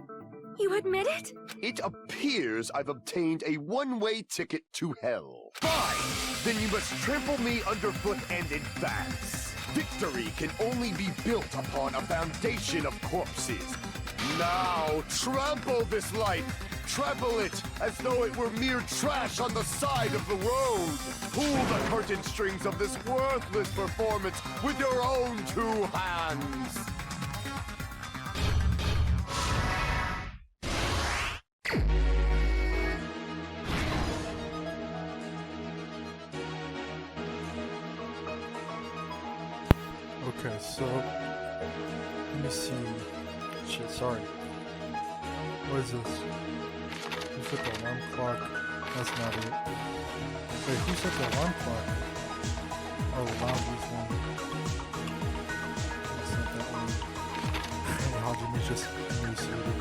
you admit it? It appears I've obtained a one-way ticket to hell. Fine! Then you must trample me underfoot and advance. Victory can only be built upon a foundation of corpses. Now, trample this life! Trample it as though it were mere trash on the side of the road! Pull the curtain strings of this worthless performance with your own two hands! Okay, so let me see. Shit, sorry. What is this? Who set the alarm clock? That's not it. Wait, who set the alarm clock? Oh, the lounge one. That's not that one. And Hajime just reseated.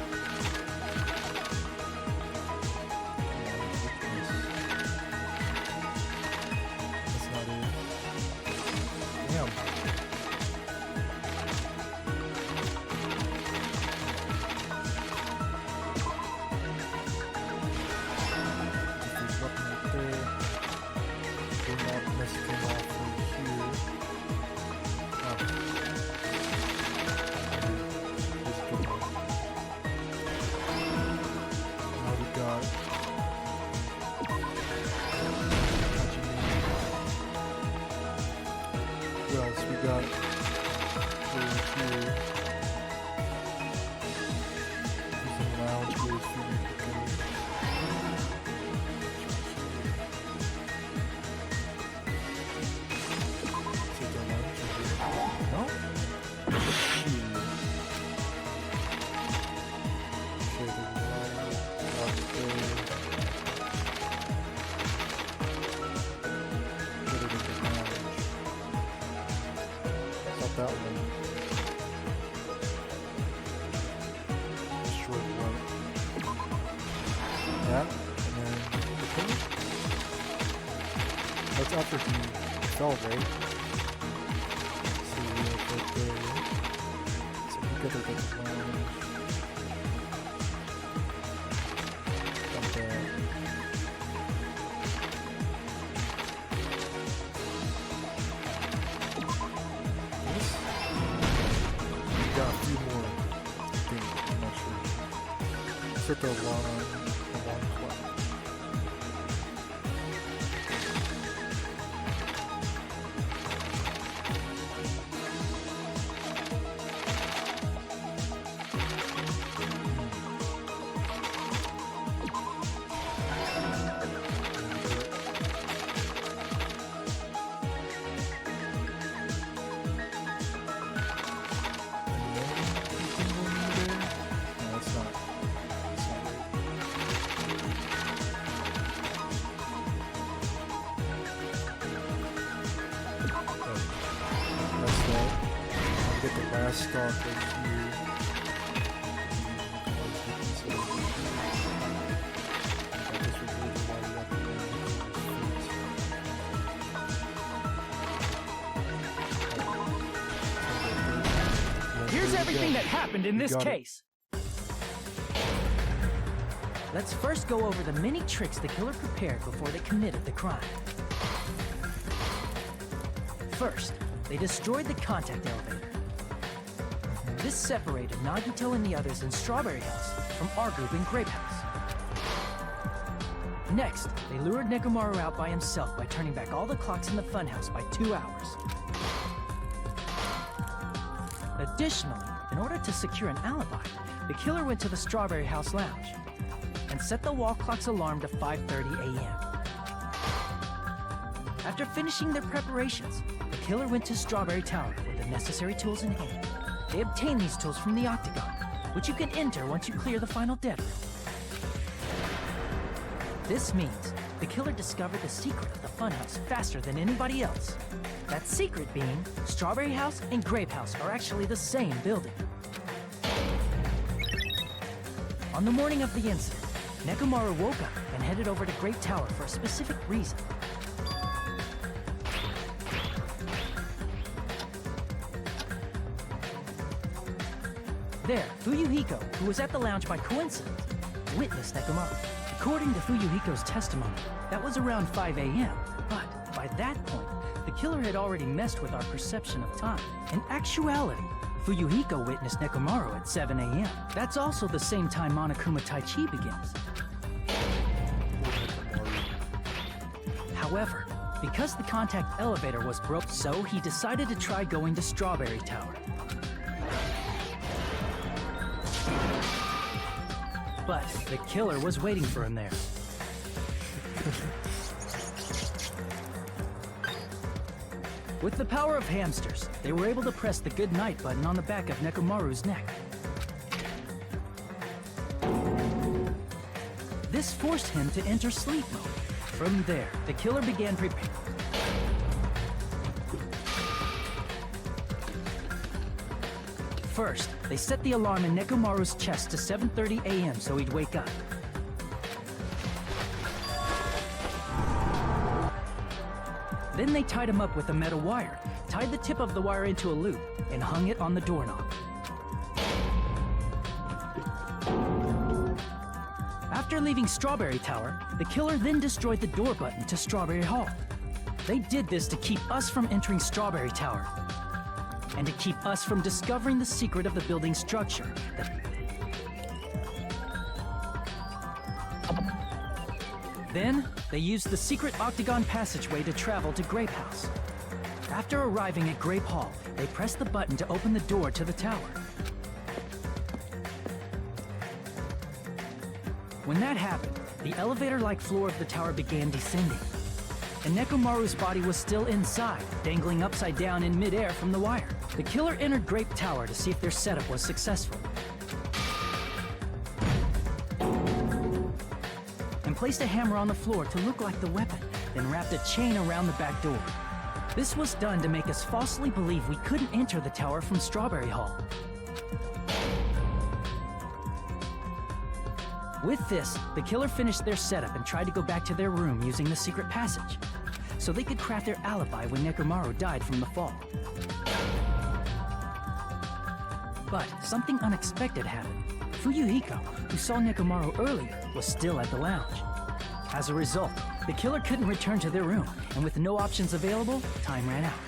That's not it. Damn. That one. Short one. That, and then the thing. That's after he fell, right? So we have right there. So we got the lounge. Got that. Got a few more. I think, I'm not sure. Set the alarm clock. Get the last stop right here. everything that happened in this got it. case. Let's first go over the many tricks the killer prepared before they committed the crime. First, they destroyed the contact elevator. This separated Nagito and the others in Strawberry House from our group in Grape House. Next, they lured Nekomaru out by himself by turning back all the clocks in the funhouse by 2 hours. Additionally, in order to secure an alibi, the killer went to the Strawberry House lounge and set the wall clock's alarm to 5:30 a.m. After finishing their preparations, the killer went to Strawberry Tower with the necessary tools in hand. They obtained these tools from the Octagon, which you can enter once you clear the final dead room. This means the killer discovered the secret of the funhouse faster than anybody else. That secret being, Strawberry House and Grape House are actually the same building. On the morning of the incident, Nekomaru woke up and headed over to Great Tower for a specific reason. There, Fuyuhiko, who was at the lounge by coincidence, witnessed Nekomaru. According to Fuyuhiko's testimony, that was around 5 a.m., but by that point, the killer had already messed with our perception of time. In actuality, Fuyuhiko witnessed Nekomaru at 7 a.m. That's also the same time Monokuma Taichi begins. However, because the contact elevator was broke, so he decided to try going to Strawberry Tower. But the killer was waiting for him there. With the power of hamsters, they were able to press the good night button on the back of Nekomaru's neck. This forced him to enter sleep mode. From there, the killer began preparing. First, they set the alarm in Nekomaru's chest to 7:30 a.m. so he'd wake up. Then they tied him up with a metal wire, tied the tip of the wire into a loop, and hung it on the doorknob. After leaving Strawberry Tower, the killer then destroyed the door button to Strawberry Hall. They did this to keep us from entering Strawberry Tower, and to keep us from discovering the secret of the building's structure. Then, they used the secret octagon passageway to travel to Grape House. After arriving at Grape Hall, they pressed the button to open the door to the tower. When that happened, the elevator-like floor of the tower began descending, and Nekomaru's body was still inside, dangling upside down in midair from the wire. The killer entered Grape Tower to see if their setup was successful, and placed a hammer on the floor to look like the weapon, then wrapped a chain around the back door. This was done to make us falsely believe we couldn't enter the tower from Strawberry Hall. With this, the killer finished their setup and tried to go back to their room using the secret passage, so they could craft their alibi when Nekomaru died from the fall. But something unexpected happened. Fuyuhiko, who saw Nekomaru earlier, was still at the lounge. As a result, the killer couldn't return to their room, and with no options available, time ran out.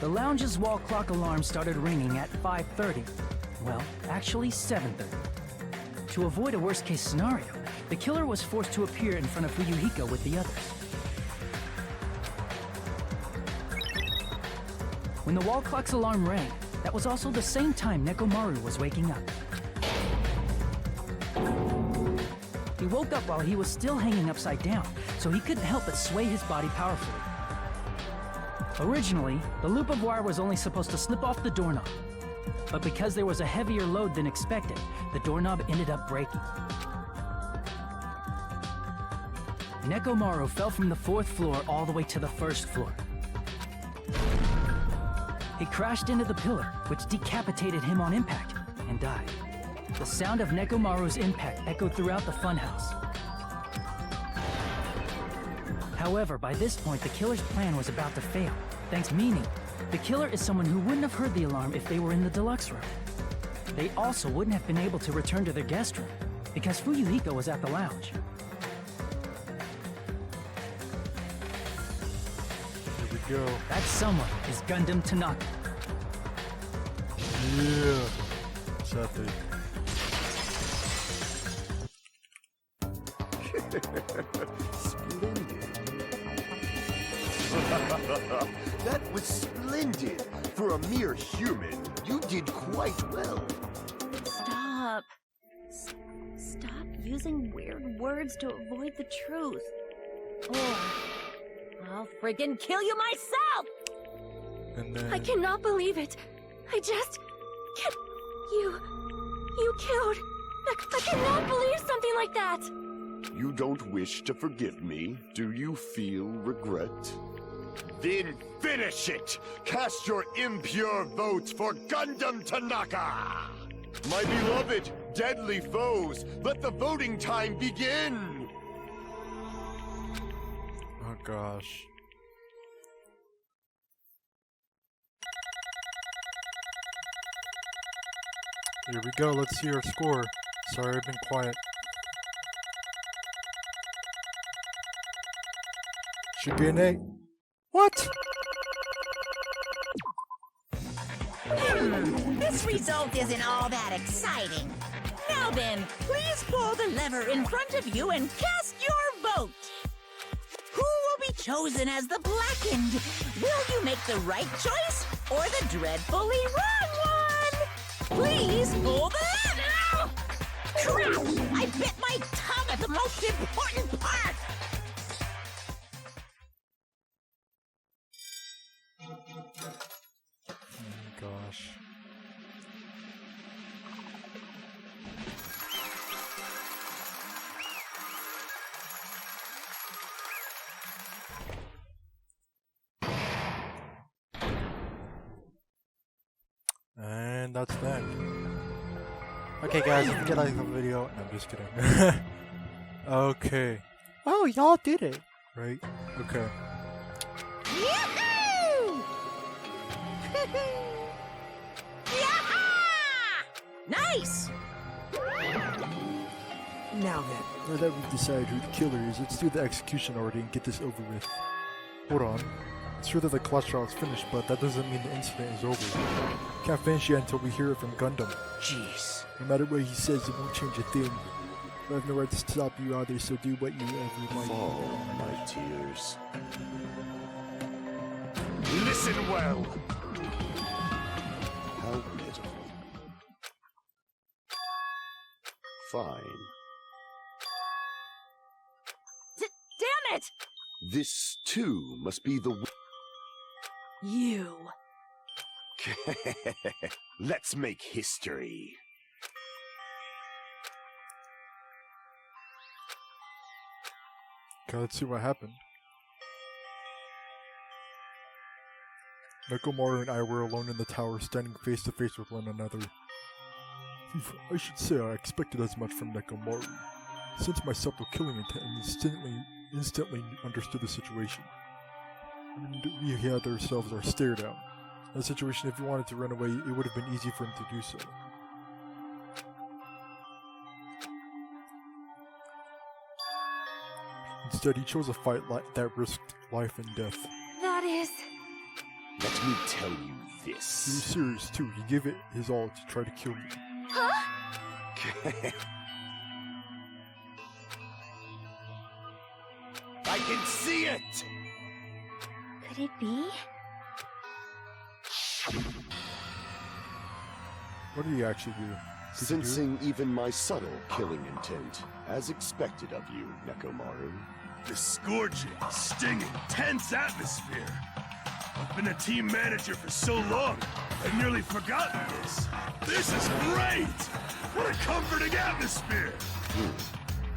The lounge's wall clock alarm started ringing at 5:30. Well, actually 7:30. To avoid a worst-case scenario, the killer was forced to appear in front of Fuyuhiko with the others. When the wall clock's alarm rang, that was also the same time Nekomaru was waking up. He woke up while he was still hanging upside down, so he couldn't help but sway his body powerfully. Originally, the loop of wire was only supposed to slip off the doorknob, but because there was a heavier load than expected, the doorknob ended up breaking. Nekomaru fell from the 4th floor all the way to the 1st floor. He crashed into the pillar, which decapitated him on impact, and died. The sound of Nekomaru's impact echoed throughout the funhouse. However, by this point, the killer's plan was about to fail, meaning The killer is someone who wouldn't have heard the alarm if they were in the deluxe room. They also wouldn't have been able to return to their guest room because Fuyuhiko was at the lounge. Here we go. That someone is Gundam Tanaka. Yeah. Sadly. That was splendid. For a mere human, you did quite well. Stop. Stop using weird words to avoid the truth. Or I'll friggin' kill you myself! And then... I cannot believe it. I just can't. You killed. I cannot believe something like that. You don't wish to forgive me? Do you feel regret? Then finish it! Cast your impure votes for Gundam Tanaka! My beloved, deadly foes, let the voting time begin! Oh gosh. Here we go, let's see our score. Sorry, I've been quiet. Should be an 8. What? This result isn't all that exciting. Now then, please pull the lever in front of you and cast your vote. Who will be chosen as the blackened? Will you make the right choice or the dreadfully wrong one? Please pull the lever! Crap! I bit my tongue at the most important part! Gosh. And that's that. Okay guys, if you like the video, I'm just kidding. Okay. Oh, y'all did it. Right? Okay. Yahoo! Nice! Now then, Now that we've decided who the killer is, let's do the execution already and get this over with. Hold on. It's true that the class trial is finished, but that doesn't mean the incident is over. Can't finish yet until we hear it from Gundam. jeez. No matter what he says, it won't change a thing. I have no right to stop you either, so do what you ever might. Fall, my tears. Listen well! How pitiful. Fine. Damn it! This, too, must be the... You. Let's make history. Okay, let's see what happened. Nekomaru and I were alone in the tower, standing face to face with one another. I should say I expected as much from Nekomaru. Since my subtle killing intent instantly understood the situation. And we had ourselves our stare down. In a situation, if he wanted to run away, it would have been easy for him to do so. Instead, he chose a fight that risked life and death. That is... Let me tell you He was this. serious too. He gave it his all to try to kill me. I can see it! Could it be? What did he actually do? Did he do it? Sensing even my subtle killing intent, as expected of you, Nekomaru. The scorching, stinging, tense atmosphere. I've been a team manager for so long, I've nearly forgotten this. This is great! What a comforting atmosphere!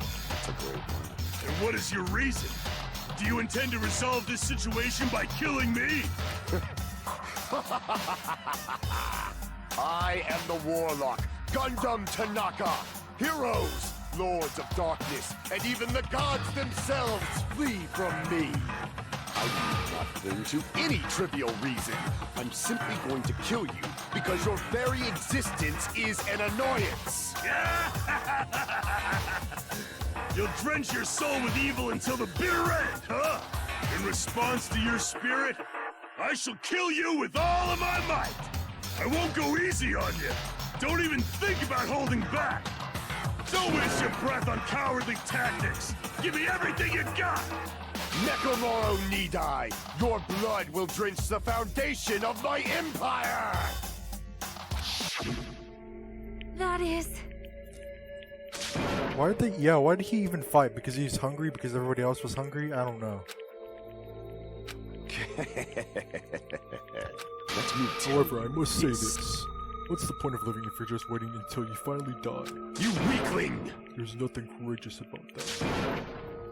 That's a great one. And what is your reason? Do you intend to resolve this situation by killing me? I am the Warlock, Gundam Tanaka. Heroes, Lords of Darkness, and even the gods themselves flee from me. I need not cling to any trivial reason. I'm simply going to kill you because your very existence is an annoyance. You'll drench your soul with evil until the bitter end, huh? In response to your spirit, I shall kill you with all of my might. I won't go easy on you. Don't even think about holding back. Don't waste your breath on cowardly tactics. Give me everything you got. Nekomoro need I. Your blood will drench the foundation of my empire. That is... Why did they? Yeah, why did he even fight? Because he's hungry? Because everybody else was hungry? I don't know. Let me tell However, I must say this. What's the point of living if you're just waiting until you finally die? You weakling! There's nothing courageous about that.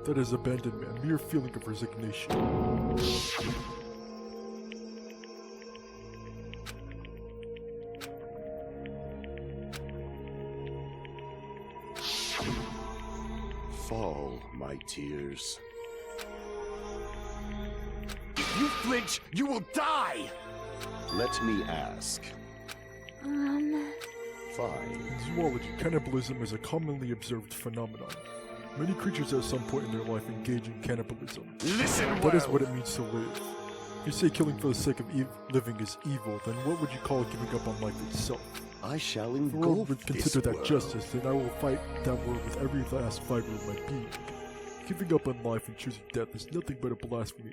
That is abandonment, a mere feeling of resignation. Fall, my tears. If you flinch, you will die! Let me ask. Fine. In zoology, cannibalism is a commonly observed phenomenon. Many creatures at some point in their life engage in cannibalism. Listen well! That is what it means to live. If you say killing for the sake of living is evil, then what would you call giving up on life itself? I shall If the world engulf would this consider that world. justice, then I will fight that world with every last fiber of my being. Giving up on life and choosing death is nothing but a blasphemy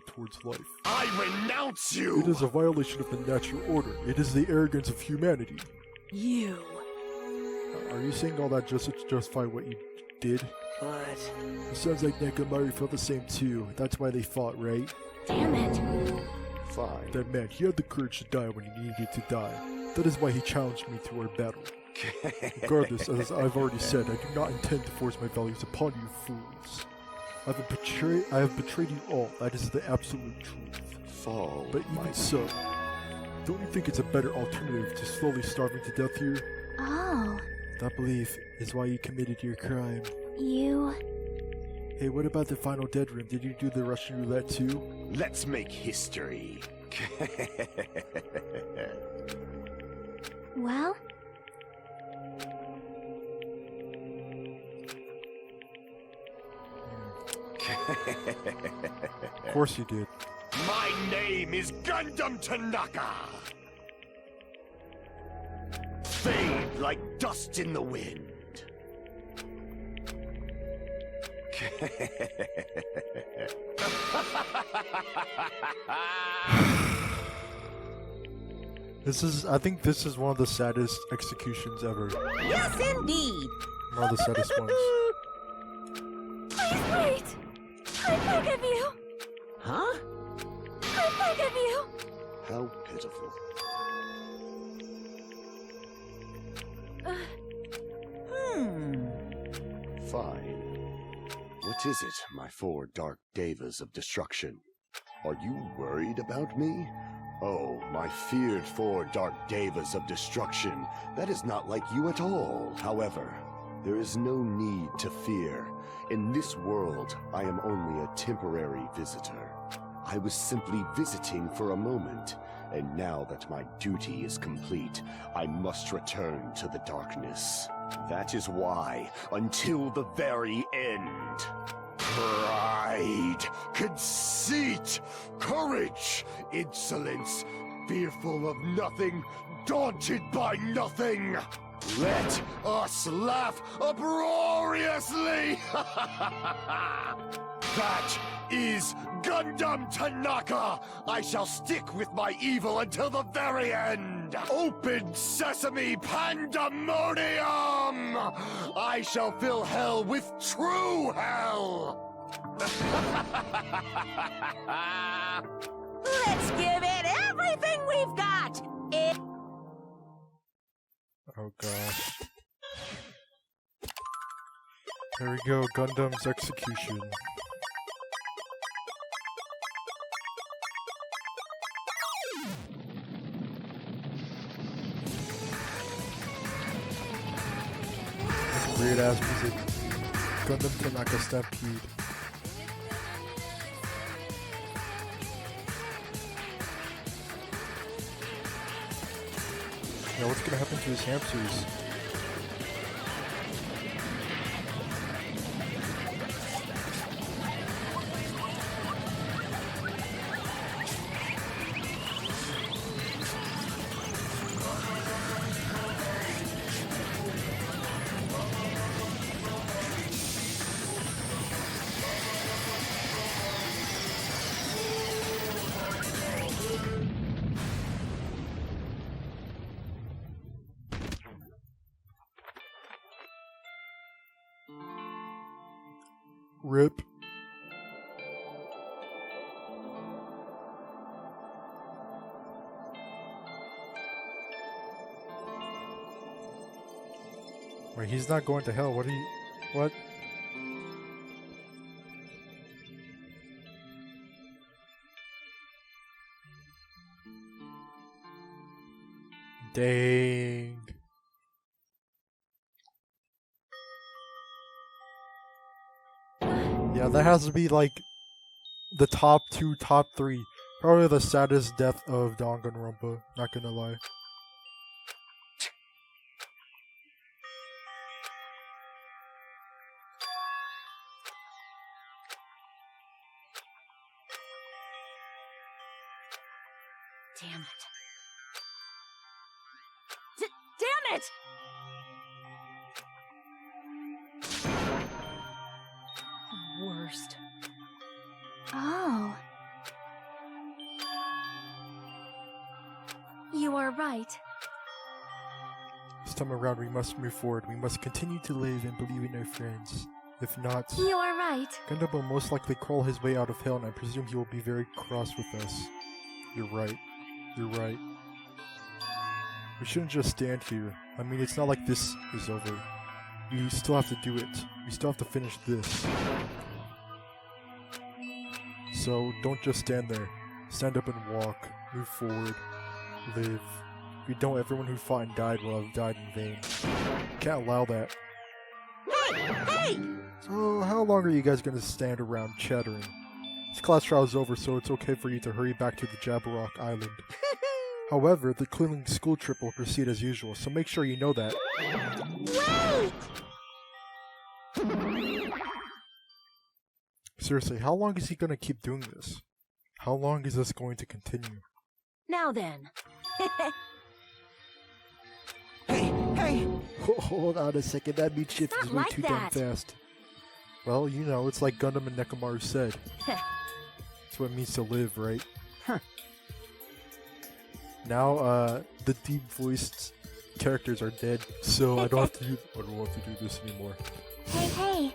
towards life. I renounce you! It is a violation of the natural order. It is the arrogance of humanity. You. Are you saying all that just to justify what you did? But... It sounds like Nekomaru felt the same too. That's why they fought, right? Damn it. Fine. That man, he had the courage to die when he needed to die. That is why he challenged me to our battle. Regardless, as I've already said, I do not intend to force my values upon you fools. I have betrayed you all. That is the absolute truth. Fall, But even so, don't you think it's a better alternative to slowly starving to death here? Oh, That belief is why you committed your crime. you... Hey, what about the final dead room? Did you do the Russian roulette too? Let's make history. Well? Of course you did. My name is Gundam Tanaka. Fade like dust in the wind. I think this is one of the saddest executions ever. Yes, indeed. One of the saddest ones. Please wait! I beg of you! Huh? I beg of you! How pitiful. Fine. What is it, my four dark devas of destruction? Are you worried about me? Oh, my feared four dark devas of destruction. That is not like you at all. However, there is no need to fear. In this world, I am only a temporary visitor. I was simply visiting for a moment, and now that my duty is complete, I must return to the darkness. That is why, until the very end, pride, conceit, courage, insolence, fearful of nothing, daunted by nothing. Let us laugh uproariously! That is Gundam Tanaka! I shall stick with my evil until the very end! Open sesame pandemonium! I shall fill hell with true hell! Let's give it everything we've got! Oh gosh. There we go, Gundam's execution. Weird ass music. Gundam Tanaka Stampede. Yeah, what's gonna happen to his hamsters? Rip. Wait, he's not going to hell. What? Dang. Yeah, that has to be like the top 2, top 3. Probably the saddest death of Danganronpa, not gonna lie. Damn it. Damn it! Worst. Oh. You are right. This time around, we must move forward. We must continue to live and believe in our friends. If not, You are right. Gundam will most likely crawl his way out of hell, and I presume he will be very cross with us. You're right. You're right. We shouldn't just stand here. I mean, it's not like this is over. We still have to do it. We still have to finish this. So, don't just stand there. Stand up and walk. Move forward. Live. If we don't, everyone who fought and died will have died in vain. Can't allow that. Hey! So, how long are you guys gonna stand around chattering? This class trial is over, so it's okay for you to hurry back to the Jabberwock Island. However, the cleaning school trip will proceed as usual, so make sure you know that. Wait! Seriously, how long is he gonna keep doing this? How long is this going to continue? Now then. Hey! Hold on a second, that meat shift Not is way like too damn that. fast. Well, you know, it's like Gundam and Nekomaru said. That's what it means to live, right? Huh. Now, the deep-voiced characters are dead, so I don't have to do this anymore. Hey.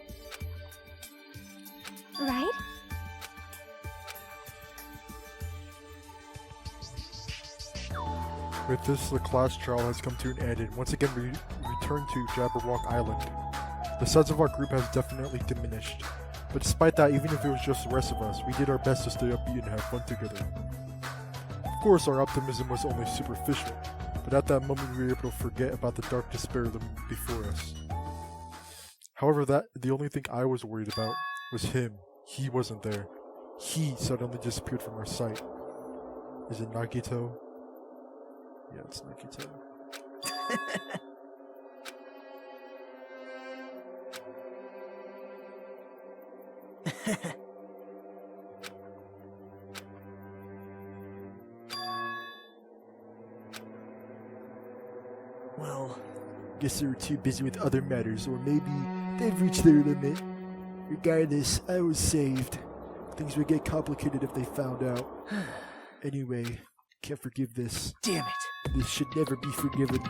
Right? With this, the class trial has come to an end, and once again we return to Jabberwock Island. The size of our group has definitely diminished, but despite that, even if it was just the rest of us, we did our best to stay upbeat and have fun together. Of course, our optimism was only superficial, but at that moment we were able to forget about the dark despair before us. However, the only thing I was worried about was him. He wasn't there. He suddenly disappeared from our sight. Is it Nagito? Yeah, it's Nagito. Well, Guess they were too busy with other matters, or maybe they've reached their limit. Regardless, I was saved. Things would get complicated if they found out. Anyway, can't forgive this. damn it. This should never be forgiven.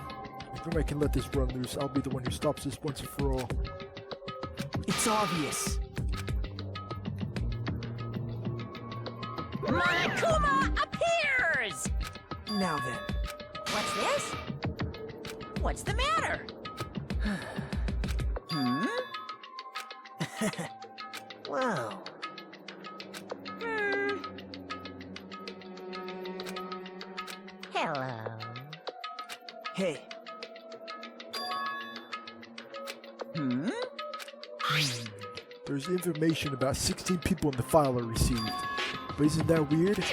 If I can let this run loose, I'll be the one who stops this once and for all. It's obvious. Monokuma appears! Now then. What's this? What's the matter? Hmm? Wow. Hello. Hey. Hmm? There's information about 16 people in the file I received. But isn't that weird?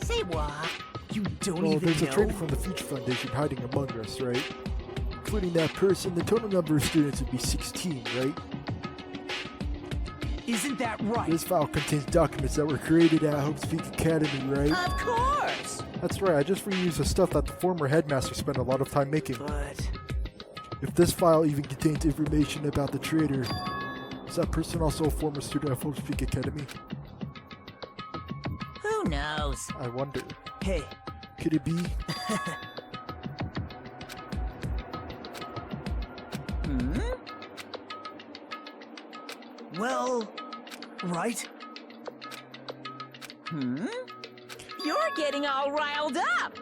Say what? You don't Well, even there's know? a traitor from the Future Foundation hiding among us, right? Including that person, the total number of students would be 16, right? Isn't that right? This file contains documents that were created at Hope's Peak Academy, right? Of course! That's right, I just reused the stuff that the former headmaster spent a lot of time making. But... If this file even contains information about the traitor, is that person also a former student of Hope's Peak Academy? Who knows? I wonder. Hey. Could it be? Well... right? You're getting all riled up!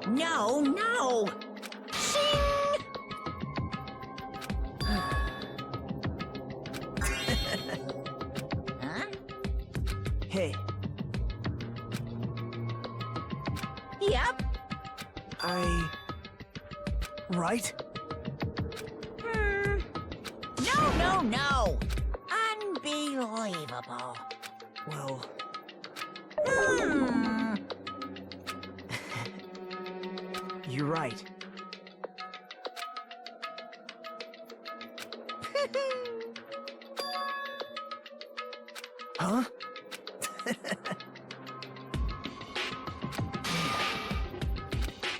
No, no! Shing! Huh? Hey. Yep. Right? No, no, no! Unbelievable. Well... You're right. Huh?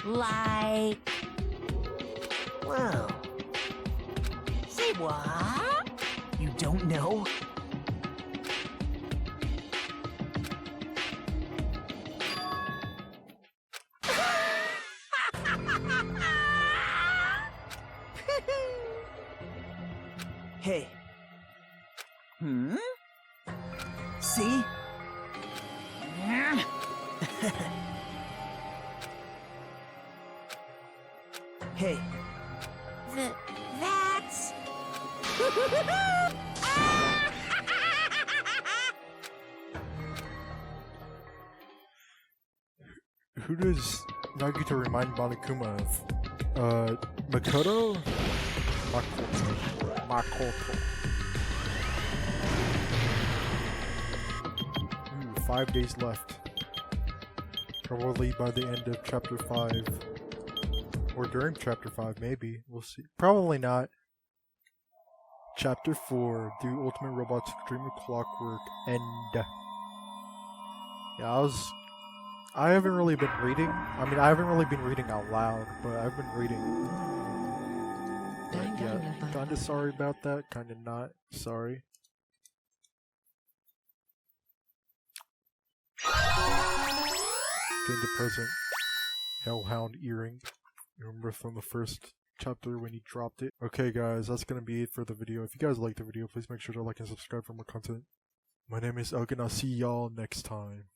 Like... Well... Say what? You don't know? Hey. See? Hey. That's... Who does Nagito remind Monokuma of? Makoto? Makoto. Ooh, 5 days left. Probably by the end of chapter 5. Or during chapter 5, maybe. We'll see. Probably not. Chapter 4. Do Ultimate Robots Dream of Clockwork End. Yeah, I haven't really been reading. I mean, I haven't really been reading out loud, but I've been reading. But yeah, kinda sorry about that, kinda not sorry. Getting the present Hellhound earring. Remember from the first chapter when he dropped it? Okay guys, that's gonna be it for the video. If you guys liked the video, please make sure to like and subscribe for more content. My name is Ugg and I'll see y'all next time.